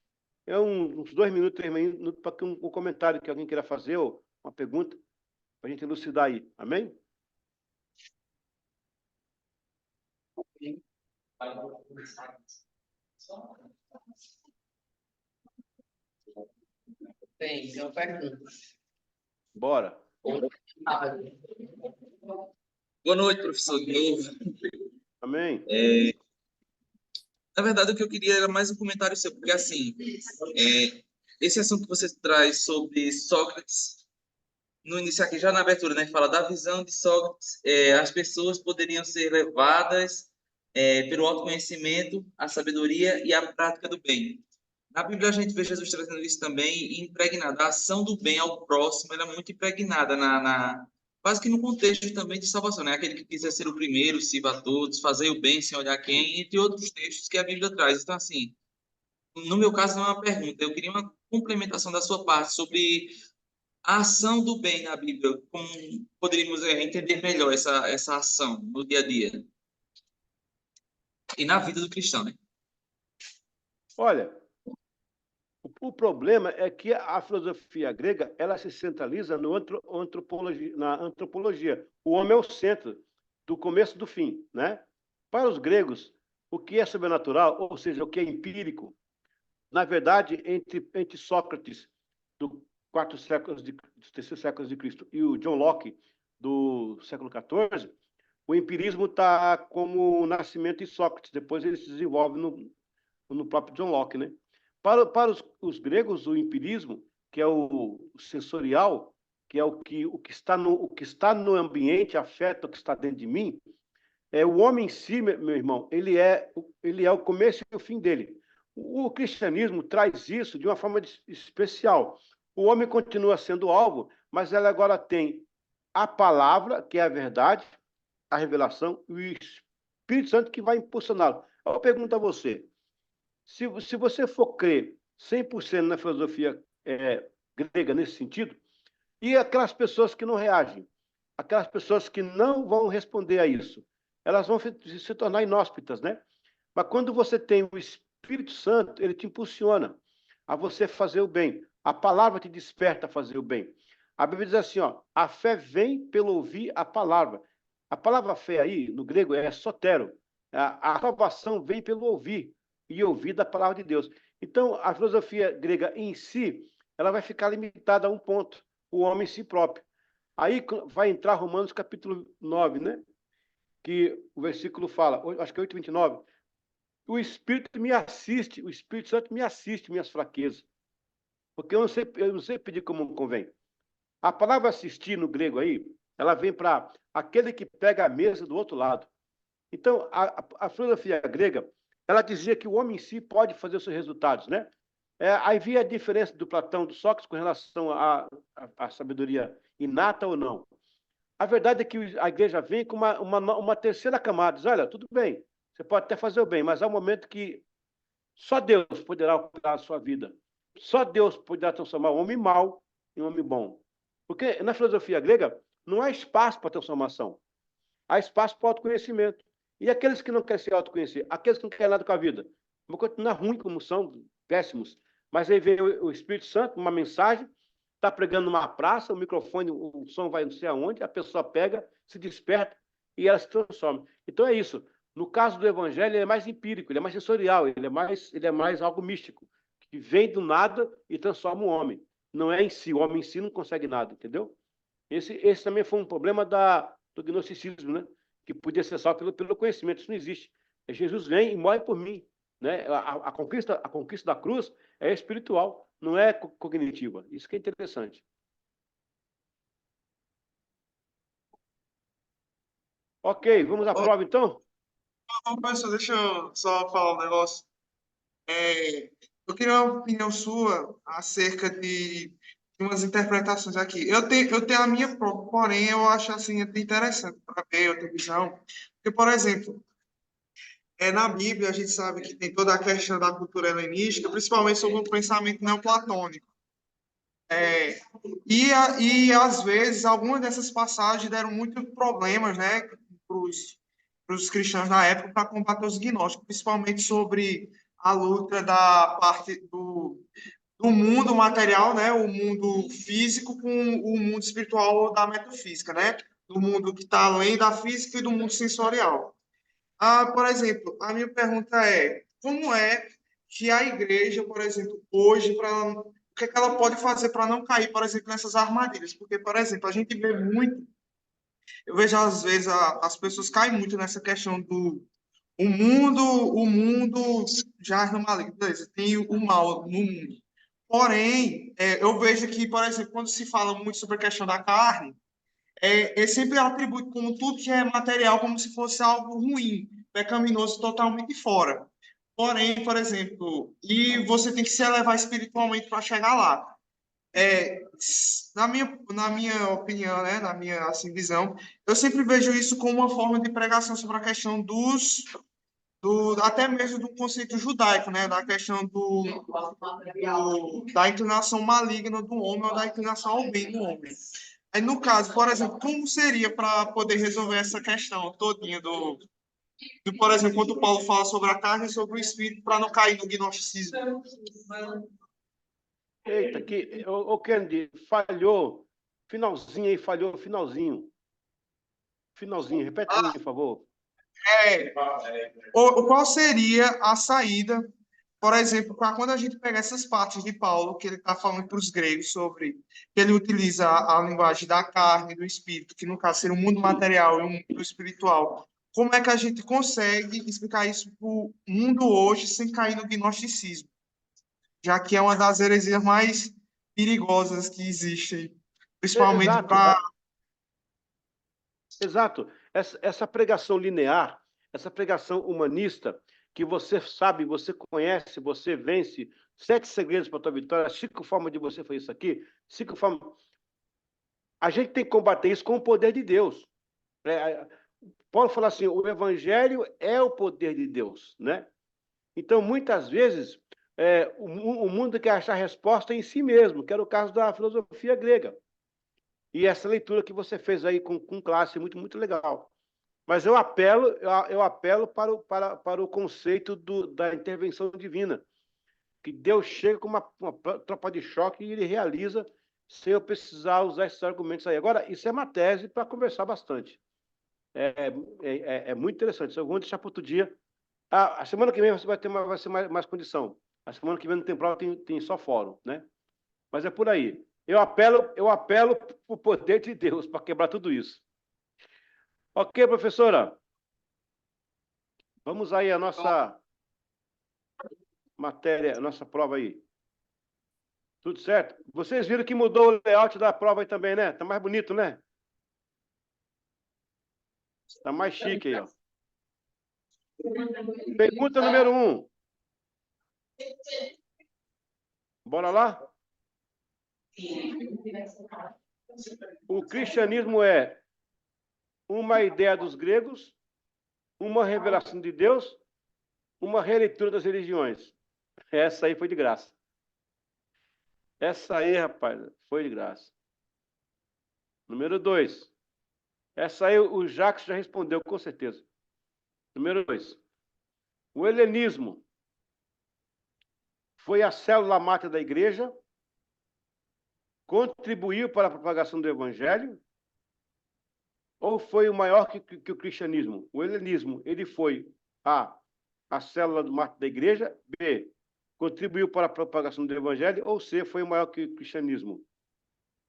uns 2 minutos, 3 minutos, para um comentário que alguém queira fazer, ou uma pergunta, para a gente elucidar aí. Amém? Tem uma pergunta. Bora. Boa noite, professor, de novo. Amém? Na verdade, o que eu queria era mais um comentário seu, porque, assim, esse assunto que você traz sobre Sócrates, no início aqui, já na abertura, né, fala da visão de Sócrates, as pessoas poderiam ser levadas pelo autoconhecimento, a sabedoria e a prática do bem. Na Bíblia, a gente vê Jesus trazendo isso também, e impregnada. A ação do bem ao próximo, ela é muito impregnada quase que no contexto também de salvação, né? Aquele que quiser ser o primeiro, sirva a todos, fazer o bem sem olhar quem, entre outros textos que a Bíblia traz. Então, assim, no meu caso, não é uma pergunta, eu queria uma complementação da sua parte sobre a ação do bem na Bíblia, como poderíamos entender melhor essa ação no dia a dia e na vida do cristão, né? Olha, o problema é que a filosofia grega ela se centraliza na antropologia. O homem é o centro do começo do fim, né? Para os gregos, o que é sobrenatural, ou seja, o que é empírico, na verdade, entre Sócrates, do terceiro século de Cristo, e o John Locke, do século XIV, o empirismo está como o nascimento de Sócrates. Depois ele se desenvolve no próprio John Locke, né? Para os gregos, o empirismo, que é o sensorial, que é o que está no ambiente, afeta o que está dentro de mim, o homem em si, meu irmão, ele é o começo e o fim dele. O cristianismo traz isso de uma forma especial. O homem continua sendo alvo, mas ele agora tem a palavra, que é a verdade, a revelação, e o Espírito Santo que vai impulsioná-lo. Eu pergunto a você, se você for crer 100% na filosofia grega nesse sentido, e aquelas pessoas que não reagem, aquelas pessoas que não vão responder a isso, elas vão se tornar inóspitas, né? Mas quando você tem o Espírito Santo, ele te impulsiona a você fazer o bem. A palavra te desperta a fazer o bem. A Bíblia diz assim, ó, a fé vem pelo ouvir a palavra. A palavra fé aí, no grego, é sotero. A salvação vem pelo ouvir, e ouvir da palavra de Deus. Então, a filosofia grega em si, ela vai ficar limitada a um ponto, o homem em si próprio. Aí vai entrar Romanos capítulo 9, né? Que o versículo fala, acho que é 8:29, o Espírito me assiste, o Espírito Santo me assiste minhas fraquezas. Porque eu não sei pedir como convém. A palavra assistir no grego aí, ela vem para aquele que pega a mesa do outro lado. Então, a filosofia grega, ela dizia que o homem em si pode fazer os seus resultados, né? Aí havia a diferença do Platão, do Sócrates, com relação à sabedoria inata ou não. A verdade é que a igreja vem com uma terceira camada. Diz, olha, tudo bem, você pode até fazer o bem, mas há um momento que só Deus poderá operar a sua vida. Só Deus poderá transformar o homem mau em um homem bom. Porque na filosofia grega não há espaço para transformação. Há espaço para autoconhecimento. E aqueles que não querem se autoconhecer, aqueles que não querem nada com a vida, vão continuar ruins como são, péssimos. Mas aí vem o Espírito Santo, uma mensagem, está pregando numa praça, o microfone, o som vai não sei aonde, a pessoa pega, se desperta e ela se transforma. Então é isso. No caso do Evangelho, ele é mais empírico, ele é mais sensorial, ele é mais algo místico, que vem do nada e transforma o homem. Não é em si, o homem em si não consegue nada, entendeu? Esse também foi um problema do gnosticismo, né? Que podia ser só pelo conhecimento. Isso não existe. Jesus vem e morre por mim. Né? A conquista da cruz é espiritual, não é cognitiva. Isso que é interessante. Ok, vamos à prova, então? Professor, deixa eu só falar um negócio. Eu queria uma opinião sua acerca de umas interpretações aqui. Eu tenho a minha própria, porém eu acho assim até interessante para ver outra visão. Porque, por exemplo, na Bíblia a gente sabe que tem toda a questão da cultura helenística, principalmente sobre o pensamento neoplatônico. É, e às vezes algumas dessas passagens deram muitos problemas, né, para os cristãos na época para combater os gnósticos, principalmente sobre a luta da parte do mundo material, né, o mundo físico com o mundo espiritual da metafísica, né, do mundo que está além da física e do mundo sensorial. Por exemplo, a minha pergunta é, como é que a igreja, por exemplo, hoje, o que é que ela pode fazer para não cair, por exemplo, nessas armadilhas? Porque, por exemplo, a gente vê muito, eu vejo às vezes as pessoas caem muito nessa questão do o mundo já no maligno, beleza, tem o mal no mundo. Porém, eu vejo que, por exemplo, quando se fala muito sobre a questão da carne, é sempre atribuído como tudo que é material, como se fosse algo ruim, pecaminoso totalmente fora. Porém, por exemplo, e você tem que se elevar espiritualmente para chegar lá. Na minha opinião, né, na minha assim, visão, eu sempre vejo isso como uma forma de pregação sobre a questão até mesmo do conceito judaico, né, da questão da inclinação maligna do homem ou da inclinação ao bem do homem. Aí, no caso, por exemplo, como seria para poder resolver essa questão todinha por exemplo, quando o Paulo fala sobre a carne e sobre o espírito, para não cair no gnosticismo? Eita, o Kennedy, falhou. Finalzinho aí, falhou, finalzinho. Finalzinho, repete para mim, por favor. Qual seria a saída, por exemplo, para quando a gente pega essas partes de Paulo, que ele está falando para os gregos sobre que ele utiliza a linguagem da carne, do espírito, que no caso seria o mundo material e o mundo espiritual. Como é que a gente consegue explicar isso para o mundo hoje sem cair no gnosticismo? Já que é uma das heresias mais perigosas que existem, principalmente Exato, para... exato. Essa pregação linear, essa pregação humanista, que você sabe, você conhece, você vence, 7 segredos para a tua vitória, 5 formas de você fazer isso aqui, 5 formas. A gente tem que combater isso com o poder de Deus. Paulo fala assim, o evangelho é o poder de Deus, né? Então, muitas vezes, o mundo quer achar resposta em si mesmo, que era o caso da filosofia grega. E essa leitura que você fez aí com classe, muito, muito legal. Mas eu apelo para o conceito da intervenção divina, que Deus chega com uma tropa de choque e ele realiza sem eu precisar usar esses argumentos aí. Agora, isso é uma tese para conversar bastante. É muito interessante. Eu vou deixar para outro dia. A semana que vem você vai ser mais condição. A semana que vem não tem prova, tem só fórum, né? Mas é por aí. Eu apelo para o poder de Deus para quebrar tudo isso. Ok, professora? Vamos aí a nossa matéria, a nossa prova aí. Tudo certo? Vocês viram que mudou o layout da prova aí também, né? Tá mais bonito, né? Tá mais chique aí, ó. Pergunta número 1. Bora lá? O cristianismo é uma ideia dos gregos, uma revelação de Deus, uma releitura das religiões. Essa aí foi de graça. Essa aí, rapaz, foi de graça. Número 2. Essa aí o Jacques já respondeu, com certeza. Número 2. O helenismo foi a célula máter da igreja, contribuiu para a propagação do evangelho, ou foi o maior que o cristianismo? O helenismo, ele foi a célula máter da igreja, B, contribuiu para a propagação do evangelho, ou C, foi maior que o cristianismo.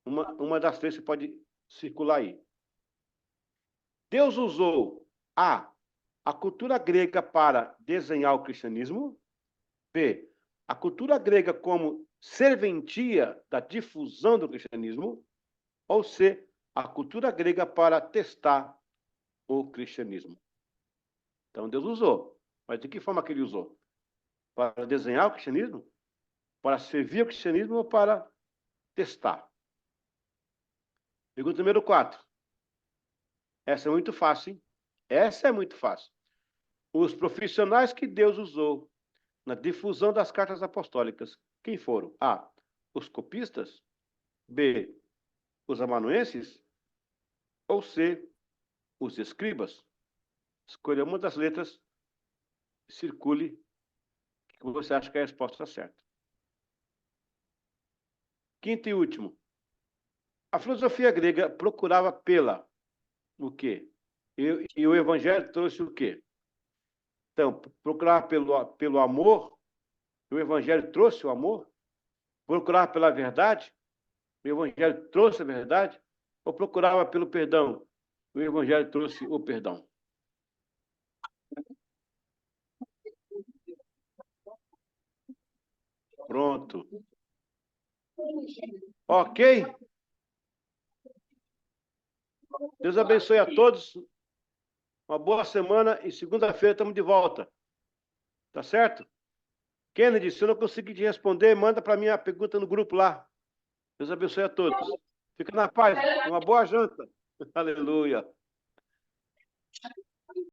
Uma das três você pode circular aí. Deus usou A, a cultura grega para desenhar o cristianismo, B, a cultura grega como serventia da difusão do cristianismo, ou C, a cultura grega para testar o cristianismo. Então, Deus usou. Mas de que forma que ele usou? Para desenhar o cristianismo? Para servir o cristianismo ou para testar? Pergunta número 4. Essa é muito fácil, hein? Essa é muito fácil. Os profissionais que Deus usou na difusão das cartas apostólicas, quem foram? A, os copistas, B, os amanuenses, ou C, os escribas? Escolha uma das letras e circule que você acha que é a resposta certa. Quinto e último. A filosofia grega procurava pela o quê? E o evangelho trouxe o quê? Então, procurava pelo amor, o evangelho trouxe o amor? Procurava pela verdade, o evangelho trouxe a verdade? Ou procurava pelo perdão, o evangelho trouxe o perdão? Pronto. Ok? Deus abençoe a todos. Uma boa semana e segunda-feira estamos de volta. Tá certo? Kennedy, se eu não conseguir te responder, manda para mim a pergunta no grupo lá. Deus abençoe a todos. Fica na paz. Uma boa janta. Aleluia.